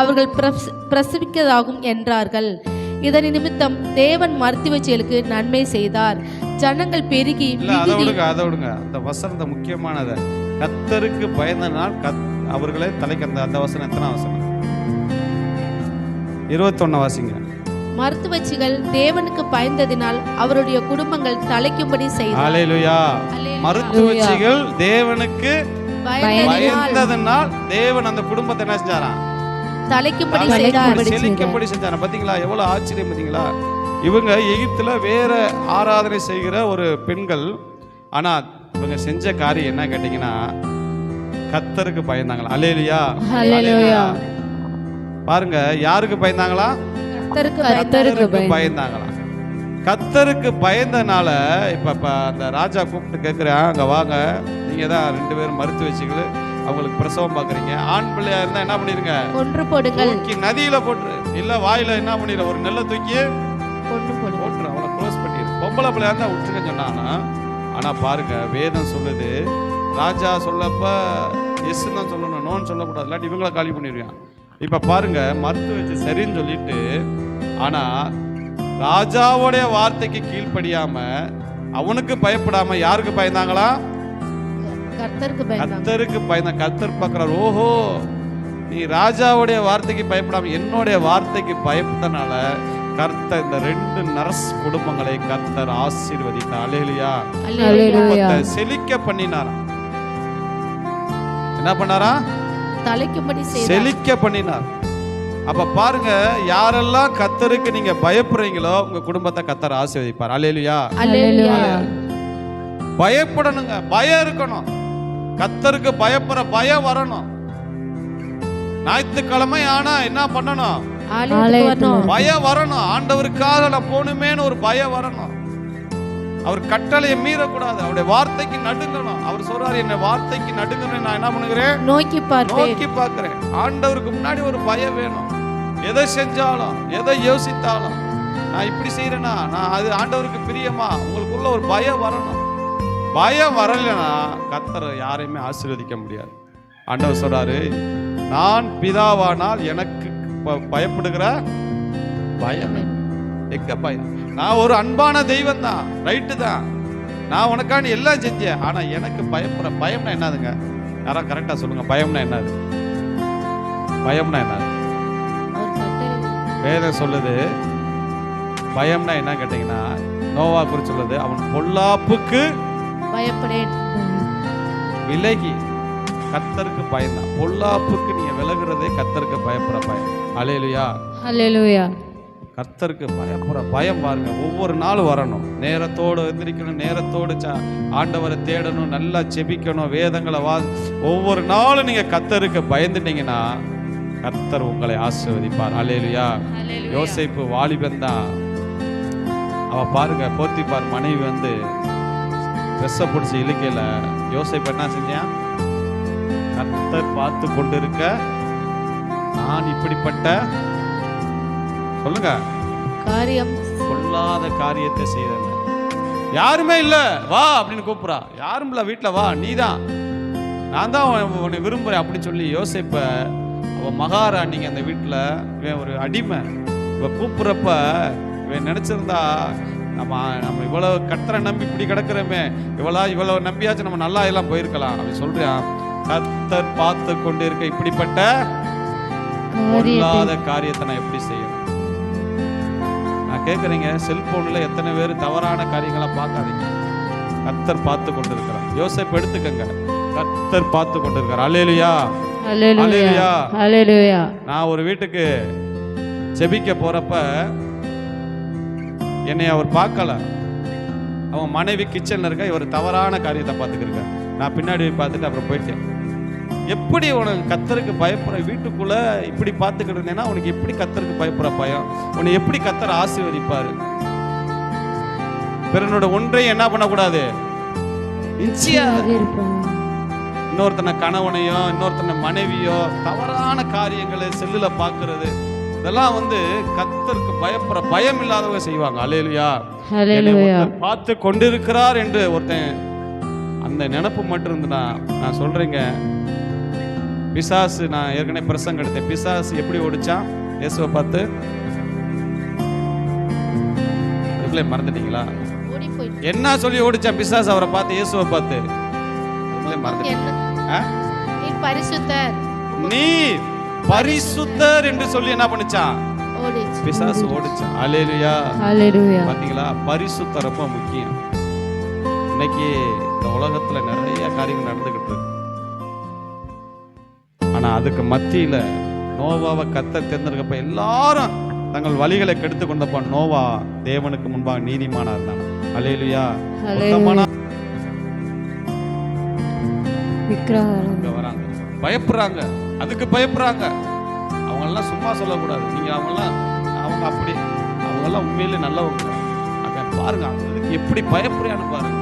அவர்கள் பிரசவிக்கதாகும் என்றார்கள். இதன் நிமித்தம் தேவன் மருத்துவச்சிகளுக்கு நன்மை செய்தார். ஜனங்கள் பெருகி அந்த வசனம் முக்கியமானது. கர்த்தருக்கு பயந்த நாள் அவர்களே தலைக்கு அந்த வசனம் எத்தனை வசனம்? 21 வாசிங்க. மருத்துவச்சிகள் தேவனுக்கு பயந்ததினால் அவருடைய குடும்பங்கள் தலைக்கும்படி செய்தார். அல்லேலூயா. மருத்துவச்சிகள் தேவனுக்கு பயந்ததினால் தேவன் அந்த குடும்பத்தை என்ன செஞ்சாராம்? தலைக்கும்படி செழிக்கும்படி செஞ்சாரா? பாத்தீங்களா எவ்வளவு ஆச்சரியம்? பாத்தீங்களா? இவங்க எகிப்துல வேற ஆராதனை செய்கிற ஒரு பெண்கள். ஆனா இவங்க செஞ்ச காரியம் என்ன கேட்டீங்கன்னா, கர்த்தருக்கு பயந்தாங்களா? அல்லேலூயா. அல்லேலூயா. பாருங்க, யாருக்கு பயந்தாங்களா? கர்த்தருக்கு பயந்தாங்களா? கர்த்தருக்கு பயந்தனால இப்ப அந்த ராஜா கூப்பிட்டு கேட்கிறேன், அங்க வாங்க, நீங்க தான் 2 பேரும் மருத்துவச்சிகள், அவங்களுக்கு பிரசவம் பாக்குறீங்க. ஆண் பிள்ளையா இருந்தா என்ன பண்ணிருங்க? கொன்று போடுங்கள். நதியில போட்டுரு, இல்ல வாயில என்ன பண்ணிரு, ஒரு நெல்லை தூக்கி போட்டுரு, அவளை க்ளோஸ் பண்ணிரு. பொம்பளை பிள்ளையா இருந்தா விட்டுருங்க சொன்னானா. ஆனா பாருங்க, வேதம் சொல்லுது, ராஜா சொல்லப்ப எஸ் தான் சொல்லணும், நோன்னு சொல்லக்கூடாது, இல்லாட்டி இவங்களை காலி பண்ணிடுவான். இப்ப பாருங்க, மருத்துவச்சி சரின்னு சொல்லிட்டு, ஆனா ராஜாவுடைய வார்த்தைக்கு கீழ்ப்படியாம, அவனுக்கு பயப்படாம யாருக்கு பயந்தாங்களா? கர்த்தருக்கு பயந்த. கர்த்தர் பார்க்கிறார், ஓஹோ, நீ ராஜாவுடைய வார்த்தைக்கு பயப்படாம என்னுடைய வார்த்தைக்கு பயப்பட்டனால கர்த்தர் இந்த 2 நரஸ் குடும்பங்களை கர்த்தர் ஆசீர்வதித்தார். அல்லேலூயா. குடும்பத்தை செழிக்க பண்ணினாரா? என்ன பண்ணாரா? தலைக்கும்படி செழிக்க பண்ணினார். அப்ப பாருங்க, யாரெல்லாம் கர்த்தருக்கு நீங்க பயப்படுறீங்களோ உங்க குடும்பத்தை கர்த்தர் ஆசீர்வதிப்பார். அல்லேலூயா. பயப்படணுங்க, பயம் இருக்கணும். கர்த்தருக்கு பயப்படுற பயம் வரணும். ஞாயிற்றுக்கிழமை ஆனா என்ன பண்ணணும்? பயம் வரணும். ஆண்டவருக்காக நான் போகணுமேன்னு ஒரு பயம் வரணும். அவர் கட்டளையை மீறக்கூடாது. அவருடைய வார்த்தைக்கு நடுங்கணும். அவர் சொல்றாரு, என்ன வார்த்தைக்கு நடுங்கணும், நான் என்ன பண்ணுகிறேன்? நோக்கி பார்க்கிறேன். ஆண்டவருக்கு முன்னாடி ஒரு பயம் வேணும். எதை செஞ்சாலும், எதை யோசித்தாலும், நான் இப்படி செய்யறேனா, நான் அது ஆண்டவருக்கு பிரியமா, உங்களுக்குள்ள ஒரு பயம் வரணும். பயம் வரலனா கர்த்தர் யாரையுமே ஆசீர்வதிக்க முடியாது. ஆண்டவர் சொல்றாரு, நான் பிதாவானால் எனக்கு பயப்படுகிற பயம் எங்க பயம்? நான் ஒரு அன்பான தெய்வம் தான், ரைட்டு தான், நான் உனக்கான எல்லாம் செஞ்சேன். ஆனா எனக்கு பயப்படுற பயம்னா என்னதுங்க? யாரா கரெக்டா சொல்லுங்க, பயம்னா என்னது? பயம்னா என்னது? வேதம் சொல்லுது, பயம்னா என்ன கேட்டீங்கன்னா, நோவா குறித்து சொல்லுது, அவன் பொல்லாப்புக்கு பயப்படேன், விலகி கர்த்தருக்கு பயந்தான். பொல்லாப்புக்கு நீங்க விலகுறதே கர்த்தருக்கு பயப்படுற பயம். அல்லேலூயா. அல்லேலூயா. கர்த்தருக்கு பயப்படுற பயம் பாருங்க ஒவ்வொரு நாளும் வரணும். நேரத்தோடு எந்திரிக்கணும், நேரத்தோடு ஆண்டவரை தேடணும், நல்லா செபிக்கணும், வேதங்களை ஒவ்வொரு நாளும் நீங்க கர்த்தருக்கு பயந்துட்டீங்கன்னா கர்த்தர் உங்களை ஆசீர்வதிப்பார். அல்லேலூயா. யோசேப்பு வாலிபன் தான். அவ பாருங்க போத்திபார் மனைவி வந்து ட்ரெஸ்ஸை பிடிச்சி இழுக்கையில யோசேப்பு என்ன செஞ்சான்? கர்த்தர் பார்த்து கொண்டிருக்க நான் இப்படிப்பட்ட சொல்லுங்க காரியம் சொல்லாத காரியத்தை செய்தேன். யாருமே இல்ல வா அப்படின்னு கூப்பிடுறா. யாரும் இல்ல வீட்டுல, வா நீதான், நான் தான் உன்னை விரும்புறேன் அப்படின்னு சொல்லி யோசிப்ப அவ மகாராணிங்க அந்த வீட்டுல. இவன் ஒரு அடிமை. இவ கூப்பிடுறப்ப இவன் நினைச்சிருந்தா நம்ம இவ்வளவு கர்த்தரை நம்பி இப்படி கிடக்குறோமே, இவ்வளவு நம்பியாச்சும் நம்ம நல்லா எல்லாம் போயிருக்கலாம். அவன் சொல்றான், கர்த்தர் பார்த்து கொண்டு இருக்க இப்படிப்பட்ட சொல்லாத காரியத்தை நான் எப்படி செய்யணும்? நான் கேட்குறீங்க, செல்போன்ல எத்தனை பேர் தவறான காரியங்களை பார்க்காதீங்க. கர்த்தர் பார்த்து கொண்டு இருக்கிறார். யோசேப்பு எடுத்துக்கங்க, கர்த்தர் பார்த்து கொண்டு இருக்கிறார். அல்லேலூயா, அல்லேலூயா, அல்லேலூயா. நான் ஒரு வீட்டுக்கு செபிக்க போறப்ப என்னை அவர் பார்க்கல. அவன் மனைவி கிச்சன்ல இருக்க, இவர் தவறான காரியத்தை பார்த்துக்கிருக்க. நான் பின்னாடி பார்த்துட்டு அப்புறம் போயிட்டேன். எப்படி உனக்கு கர்த்தருக்கு பயப்படுற வீட்டுக்குள்ள இப்படி பார்த்துக்கிட்டு இருந்தேன்னா உனக்கு எப்படி கர்த்தருக்கு பயப்படுற பயம்? உன்னை எப்படி கர்த்தர் ஆசீர்வதிப்பாரு? பிறனோட ஒன்றை என்ன பண்ணக்கூடாது, இன்னொருத்தனை கணவனையோ இன்னொருத்தனை மனைவியோ தவறான காரியங்களை செல்லுல பார்க்கறது, இதெல்லாம் வந்து கர்த்தருக்கு பயப்படுற பயம் இல்லாதவங்க செய்வாங்க. அல்லேலூயா. பார்த்து கொண்டிருக்கிறார் என்று ஒருத்தன் அந்த நினைப்பு மட்டும் இருந்துன்னா, நான் சொல்றேங்க, பிசாசு, நான் ஏற்கனவே பிரசங்கம் எடுத்தேன், பிசாசு எப்படி ஓடிச்சான் இயேசுவை பார்த்து? அதுக்குள்ளே மறந்துட்டீங்களா? என்ன சொல்லி ஓடிச்சான் பிசாசு அவரை பார்த்து, இயேசுவை பார்த்து? நீ பரிசுத்தர் என்று சொல்லி என்ன பண்ணிச்சான்? பிசாசு ஓடிச்சான். அல்லேலூயா, அல்லேலூயா. பாத்தீங்களா, பரிசுத்தம் ரொம்ப முக்கியம். இன்னைக்கு இந்த உலகத்துல நிறைய காரியங்கள் நடந்துகிட்டு இருக்கு. ஆனா அதுக்கு மத்தியில நோவாவை கர்த்தர் தேர்ந்தெடுக்கப்ப எல்லாரும் தங்கள் வழிகளை கெடுத்து கொண்டப்ப நோவா தேவனுக்கு முன்பாக நீதிமானா இருந்தான். அல்லேலூயா. வராங்க, பயப்படுறாங்க, அதுக்கு பயப்படுறாங்க. அவங்க எல்லாம் சும்மா சொல்லக்கூடாது. நீங்க அவங்க அப்படி, அவங்க எல்லாம் உண்மையிலே நல்லவங்க. பாருங்க அதுக்கு எப்படி பயப்படுறான்னு பாருங்க.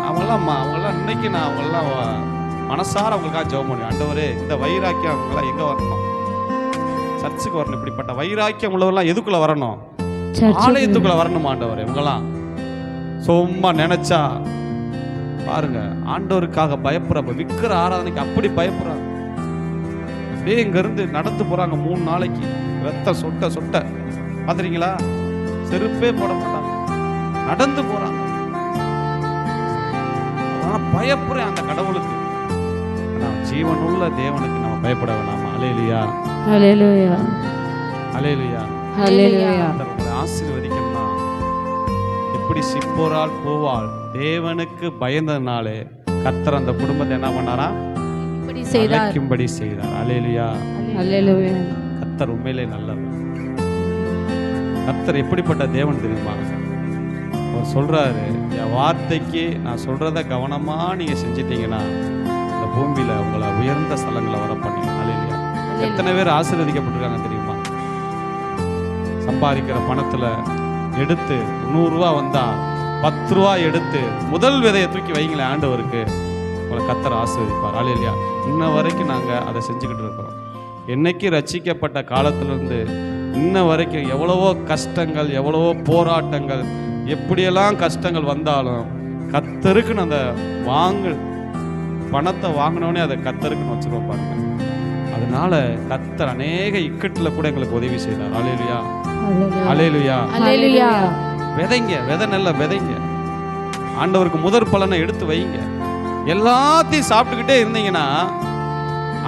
அவங்கெல்லாம் இன்னைக்கு நான் அவங்கெல்லாம் மனசார அவங்களுக்காக ஜெபம் பண்ணுவேன். ஆண்டவரே, இந்த வைராக்கியம் அவங்கெல்லாம் எங்க வரணும்? சர்ச்சுக்கு வரணும். இப்படிப்பட்ட வைராக்கியம் உள்ளவரெல்லாம் எதுக்குள்ள வரணும்? ஆலயத்துக்குள்ள வரணும். ஆண்டவரே, இவங்கெல்லாம் சும்மா நினைச்சா பாருங்க, ஆண்டவருக்காக பயப்படுறப்ப விக்கிற ஆராதனைக்கு அப்படி பயப்படுறாங்க. அப்படியே இங்க இருந்து நடந்து போறாங்க 3 நாளைக்கு, ரத்தம் சொட்ட சொட்ட பாத்துறீங்களா? செருப்பே போட மாட்டாங்க, நடந்து போறாங்க. பயப்படுறேன் அந்த கடவுளுக்கு. ஜீவனுள்ள தேவனுக்கு நம்ம பயப்பட வேணாமா? அல்லேலூயா, அல்லேலூயா, அல்லேலூயா, அல்லேலூயா. உங்களை ஆசீர்வதிக்கணும்னா எப்படி சிப்போரால் பூவால் தேவனுக்கு பயந்ததுனாலே கர்த்தர் அந்த குடும்பத்தை என்ன பண்ணாரா? அழைக்கும்படி செய்தார். அல்லேலூயா, அல்லேலூயா. கர்த்தர் உண்மையிலே நல்லவர். கர்த்தர் எப்படிப்பட்ட தேவன் தெரியுமா? அவர் சொல்றாரு, என் வார்த்தைக்கு நான் சொல்றத கவனமா நீங்க செஞ்சிட்டீங்கன்னா இந்த பூமியில உங்களை உயர்ந்த ஸ்தலங்களை வர பண்ணி. அல்லேலூயா. எத்தனை பேர் ஆசீர்வதிக்கப்பட்டிருக்காங்க தெரியுமா? சம்பாதிக்கிற பணத்துல எடுத்து 100 ரூபா வந்தா 10 ரூபா எடுத்து முதல் விதையை தூக்கி வைங்களேன், ஆண்டவருக்கு உங்களை கர்த்தர் ஆசீர்வதிப்பார். அல்லேலூயா. இன்ன வரைக்கும் நாங்க அதை செஞ்சுக்கிட்டு இருக்கிறோம். என்னைக்கு ரட்சிக்கப்பட்ட காலத்திலிருந்து இன்ன வரைக்கும் எவ்வளவோ கஷ்டங்கள், எவ்வளவோ போராட்டங்கள், எப்படியெல்லாம் கஷ்டங்கள் வந்தாலும் கர்த்தருக்குன்னு அந்த பணத்தை வாங்கினோடனே அதை கர்த்தருக்குன்னு வச்சிருவோம் பாருங்க. அதனால கர்த்தர் அநேக இக்கட்டில் கூட எங்களுக்கு உதவி செய்தார். அல்லேலூயா, அல்லேலூயா, அல்லேலூயா. விதைங்க, விதை நல்ல விதைங்க. ஆண்டவருக்கு முதற் பலனை எடுத்து வைங்க. எல்லாத்தையும் சாப்பிட்டுக்கிட்டே இருந்தீங்கன்னா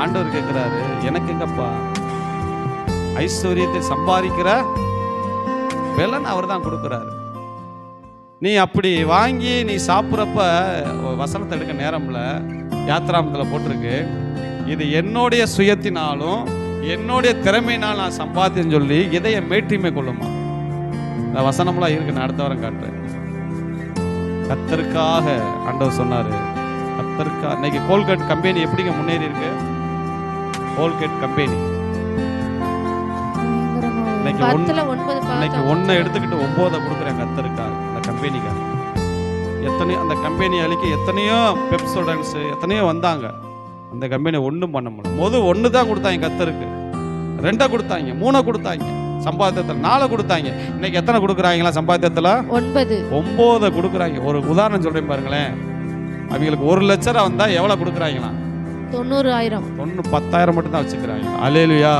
ஆண்டவர் கேட்கிறாரு, எனக்கு எங்கப்பா ஐஸ்வர்யத்தை சம்பாதிக்கிற பலன் அவர் தான் கொடுக்குறாரு. நீ அப்படி வாங்கி நீ சாப்பிட்றப்ப வசனத்தை எடுக்க நேரம்ல யாத்திராமத்தில் போட்டிருக்கு, இது என்னுடைய சுயத்தினாலும் என்னுடைய திறமையினால் நான் சம்பாத்தியம் சொல்லி இதைய மேட்டிமை கொள்ளுமா. இந்த வசனம்லாம் இருக்கு, நான் அடுத்த வாரம் காட்டுறேன். கர்த்தருக்காக ஆண்டவர் சொன்னாரு. கர்த்தருக்காக இன்னைக்கு கோல்கேட் கம்பெனி எப்படிங்க முன்னேறி இருக்கு? கோல்கேட் கம்பெனி இன்னைக்கு 1 எடுத்துக்கிட்டு 9 கொடுக்குறேன் கர்த்தருக்காக. அந்த கம்பெனிக்காக எத்தனையோ, அந்த கம்பெனி அழிக்க எத்தனையோ பெப்சோடன்ஸ் எத்தனையோ வந்தாங்க. அந்த கம்பெனி ஒன்றும் பண்ண முடியல. 1 தான் கொடுத்தாங்க கர்த்தருக்கு, 2 கொடுத்தாங்க, 3 கொடுத்தாங்க, சம்பாத்தியத்தில் 4 கொடுத்தாங்க. இன்னைக்கு எத்தனை கொடுக்குறாங்களா? சம்பாத்தியத்தில் 9 கொடுக்குறாங்க. ஒரு உதாரணம் சொல்றேன் பாருங்களேன். அவங்களுக்கு 1 லட்சம் ரூபா வந்தா எவ்வளவு கொடுக்குறாங்களா? 90,000 10,000 மட்டும் தான் வச்சுக்கிறாங்க. அல்லேலூயா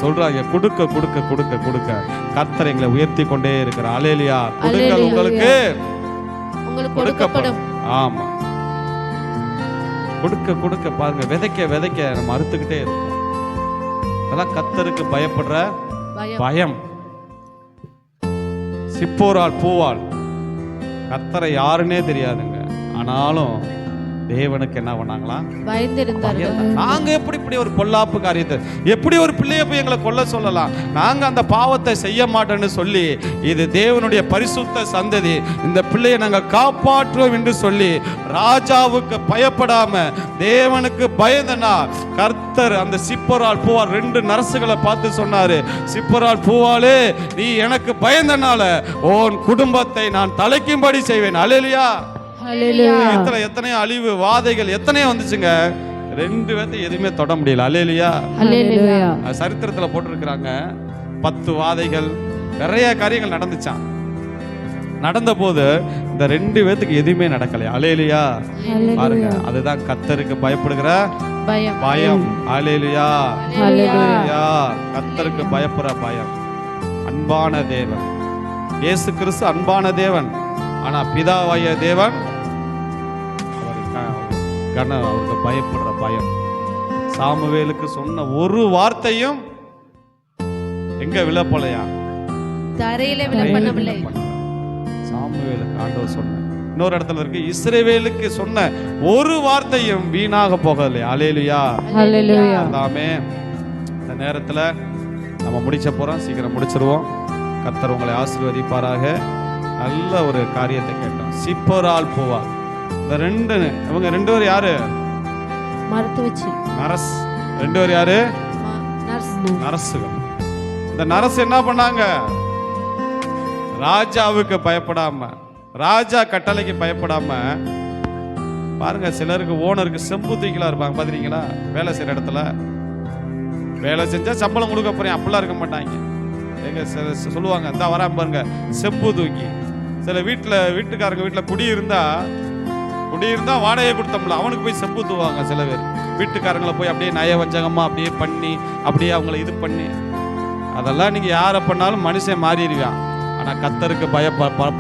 சொல்றாங்க. கொடுக்க கொடுக்க கொடுக்க கொடுக்க கர்த்தர் எங்களை உயர்த்தி கொண்டே இருக்கிறார். அல்லேலூயா. கொடுங்கள் உங்களுக்கு கொடுக்கப்படும். ஆமா, கொடுக்க கொடுக்க பாருங்க, விதைக்க விதைக்க நம்ம அறுத்துக்கிட்டே இருக்கோம். அதெல்லாம் கர்த்தருக்கு பயப்படுற பயம். சிப்போரால் பூவால் கர்த்தரை யாருன்னே தெரியாதுங்க. ஆனாலும் தேவனுக்கு என்ன பண்ணாங்களாம்? பயந்திருந்தார்கள். நாங்க எப்படி இப்படி ஒரு பொல்லாப்பு காரியத்தை, எப்படி ஒரு பிள்ளையை போய் எங்களை கொல்ல சொல்லலாம்? நாங்க அந்த பாவத்தை செய்ய மாட்டோம்னு சொல்லி, இது தேவனுடைய பரிசுத்த சந்ததி, இந்த பிள்ளையை நாங்க காப்பாற்றுவோம் என்று சொல்லி ராஜாவுக்கு பயப்படாம தேவனுக்கு பயந்தனா கர்த்தர் அந்த சிப்போரால் பூவால் 2 நரசுகளை பார்த்து சொன்னாரு, சிப்போரால் பூவாலே நீ எனக்கு பயந்தனால உன் குடும்பத்தை நான் தலைக்கும்படி செய்வேன். அல்லேலூயா. எத்தனையோ அழிவு வாதைகள் எத்தனையோ வந்துச்சுங்க. 2 பேர்த்தை எதுவுமே தொட முடியல. அல்லேலூயா. சரித்திரத்துல போட்டிருக்கிறாங்க 10 வாதைகள், நிறைய காரியங்கள் நடந்துச்சான். நடந்த போது இந்த 2 பேர்த்துக்கு எதுவுமே நடக்கல. அல்லேலூயா. பாருங்க, அதுதான் கர்த்தருக்கு பயப்படுகிற பயம். அல்லேலூயா. கர்த்தருக்கு பயப்படுற பயம். அன்பான தேவன் இயேசு கிறிஸ்து அன்பான தேவன். ஆனா பிதாவாகிய தேவன் அவருக்கு பயப்படுற பயம். சாமுவேலுக்கு சொன்ன ஒரு வார்த்தையும் எங்க விழப்பலையா? தரையில விழப்படவில்லை. சாமுவேலுக்கு ஆண்டவர் சொன்ன இன்னொரு இடத்துல இருக்கு, இஸ்ரவேலுக்கு சொன்ன ஒரு வார்த்தையும் வீணாக போகலையா? அல்லேலூயா. எல்லாமே இந்த நேரத்துல நம்ம முடிச்ச போறோம், சீக்கிரம் முடிச்சிருவோம். கர்த்தர் உங்களை ஆசீர்வதிப்பாராக. நல்ல ஒரு காரியத்தை கேட்டோம். சிப்போரால் பூவால். இந்த இவங்க 2 பேர் யாரு? நரஸ். 2 பேர் யாரு? நரசுகள். இந்த நரசு என்ன பண்ணாங்க? ராஜாவுக்கு பயப்படாம, ராஜா கட்டளைக்கு பயப்படாம. பாருங்க, சிலருக்கு ஓனருக்கு செம்பு தூக்கிலாம் இருப்பாங்க, பாத்தீங்களா? வேலை செய்யற இடத்துல வேலை செஞ்சா சம்பளம் கொடுக்க போறேன் அப்படிலாம் இருக்க மாட்டாங்க. எங்க சொல்லுவாங்க, இந்த வராம பாருங்க செம்பு தூக்கி. சில வீட்டுக்காரங்க வீட்டுல குடி இருந்தா வாடகை கொடுத்தோம்ல, அவனுக்கு போய் செம்பு தூவாங்க. சில பேர் வீட்டுக்காரங்களை போய் அப்படியே நயவஞ்சகமா அப்படியே பண்ணி அப்படியே அவங்கள இது பண்ணி, அதெல்லாம் நீங்க யாரை பண்ணாலும் மனுஷன் மாறிடுவான். ஆனா கர்த்தருக்கு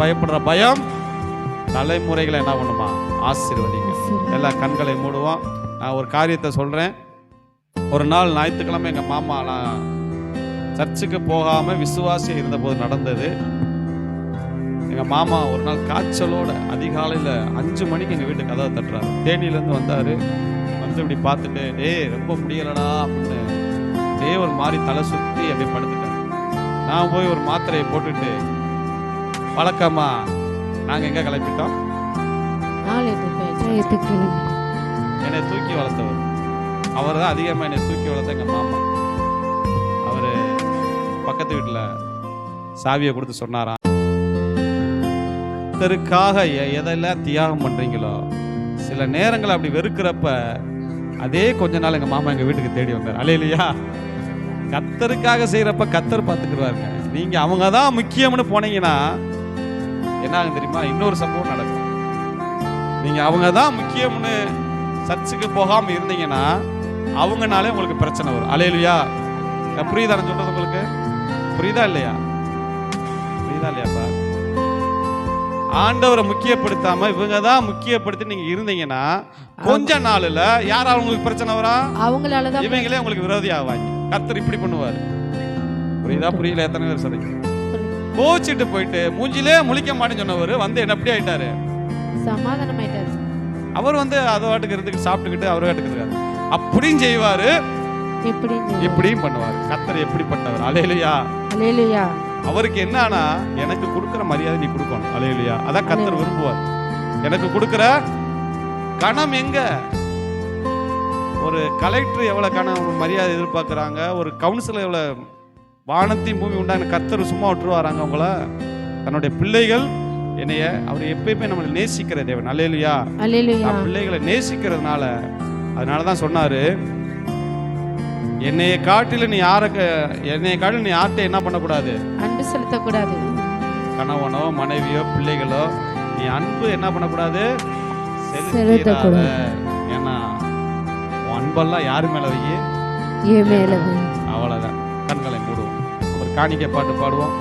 பயப்படுற பயம் தலைமுறைகளை என்ன பண்ணுமா? ஆசீர்வதிங்க. எல்லா கண்களை மூடுவோம். நான் ஒரு காரியத்தை சொல்றேன். ஒரு நாள் ஞாயிற்றுக்கிழமை எங்க மாமா, நான் சர்ச்சுக்கு போகாம விசுவாசி இருந்த போது நடந்தது. எங்க மாமா ஒரு நாள் காய்ச்சலோட அதிகாலையில 5 மணிக்கு எங்க வீட்டு கதவை தட்டுறாரு. தேனியிலேருந்து வந்தாரு. வந்து இப்படி பார்த்துட்டு, ரொம்ப முடியலடா அப்படின்னு ஒரு மாதிரி தலை சுற்றி அப்படியே படுத்துட்டாரு. நான் போய் ஒரு மாத்திரையை போட்டுட்டு, வழக்கமா நாங்க எங்க கிளம்பிட்டோம்? என்னை தூக்கி வளர்த்தவர் அவர் தான். அதிகமா என்னை தூக்கி வளர்த்த எங்க மாமா. அவரு பக்கத்து வீட்டுல சாவியை கொடுத்து சொன்னாராம், கர்த்தருக்காக எதெல்லாம் தியாகம் பண்றீங்களோ, சில நேரங்கள் அப்படி வெறுக்கிறப்ப அதே கொஞ்ச நாள் எங்க மாமா எங்க வீட்டுக்கு தேடி வந்தார். அல்லேலூயா. கர்த்தருக்காக செய்யறப்ப கர்த்தர் பார்த்துக்குவாருங்க. நீங்க அவங்க தான் முக்கியம்னு போனீங்கன்னா என்ன ஆகும் தெரியுமா? இன்னொரு சம்பவம் நடக்கும். நீங்க அவங்க தான் முக்கியம்னு சர்ச்சுக்கு போகாம இருந்தீங்கன்னா அவங்கனாலே உங்களுக்கு பிரச்சனை வரும். அல்லேலூயா. புரியுதா நான் சொல்றது? உங்களுக்கு புரியுதா இல்லையா? புரியுதா இல்லையாப்பா? ஆண்டவரை முக்கியப்படுத்தாம இவங்க தான் முக்கியப்படுத்தி நீங்க இருந்தீங்கன்னா கொஞ்ச நாள்ல யாரால உங்களுக்கு பிரச்சனை வரா? அவங்களாலதான். இவங்களே உங்களுக்கு விரோதி ஆவாங்க. கர்த்தர் இப்படி பண்ணுவாரு. புரியுதா? புரியல? எத்தனை பேர் சொல்றீங்க? கோச்சிட்டு போயிட்டு மூஞ்சிலே முழிக்க மாட்டேன்னு சொன்னவர் வந்து என்ன எப்படி ஆயிட்டாரு? சமாதானம் ஆயிட்டாரு. அவர் வந்து அதை வாட்டுக்கு இருந்து சாப்பிட்டுக்கிட்டு அவர் வாட்டுக்கு இருக்காரு. அப்படியும் செய்வாரு. எப்படி இப்படியும் பண்ணுவார். கர்த்தர் எப்படிப்பட்டவர்? அல்லேலூயா. அல்லேலூயா. அவருக்கு என்னன்னா, எனக்கு கொடுக்கிற மரியாதை நீ கொடுக்கணும். அல்லேலூயா. அதான் கர்த்தர் விரும்புவார். எனக்கு கொடுக்கிற கணம் எங்க? ஒரு கலெக்டர் எவ்வளவு கணம் மரியாதை எதிர்பார்க்கறாங்க, ஒரு கவுன்சிலர் எவ்வளவு, வானத்தையும் பூமி உண்டான கர்த்தர் சும்மா விட்டுருவாராங்க அவங்கள? தன்னுடைய பிள்ளைகள் என்னைய அவர் எப்பயுமே நம்மளை நேசிக்கிற தேவன். அல்லேலூயா. அல்லேலூயா. பிள்ளைகளை நேசிக்கிறதுனால, அதனாலதான் சொன்னாரு, என்னைய காட்டில நீ யார்கிட்ட என்ன பண்ணக்கூடாது? அன்பு செலுத்தக்கூடாது. கணவனோ மனைவியோ பிள்ளைகளோ நீ அன்பு என்ன பண்ணக்கூடாது? செலுத்தக்கூடாது. ஏன்னா உன் அன்பெல்லாம் யாரு மேல வை? என் மேல வை. அவ்வளவுதான். கண்களை மூடுவோம். ஒரு காணிக்கை பாட்டு பாடுவோம்.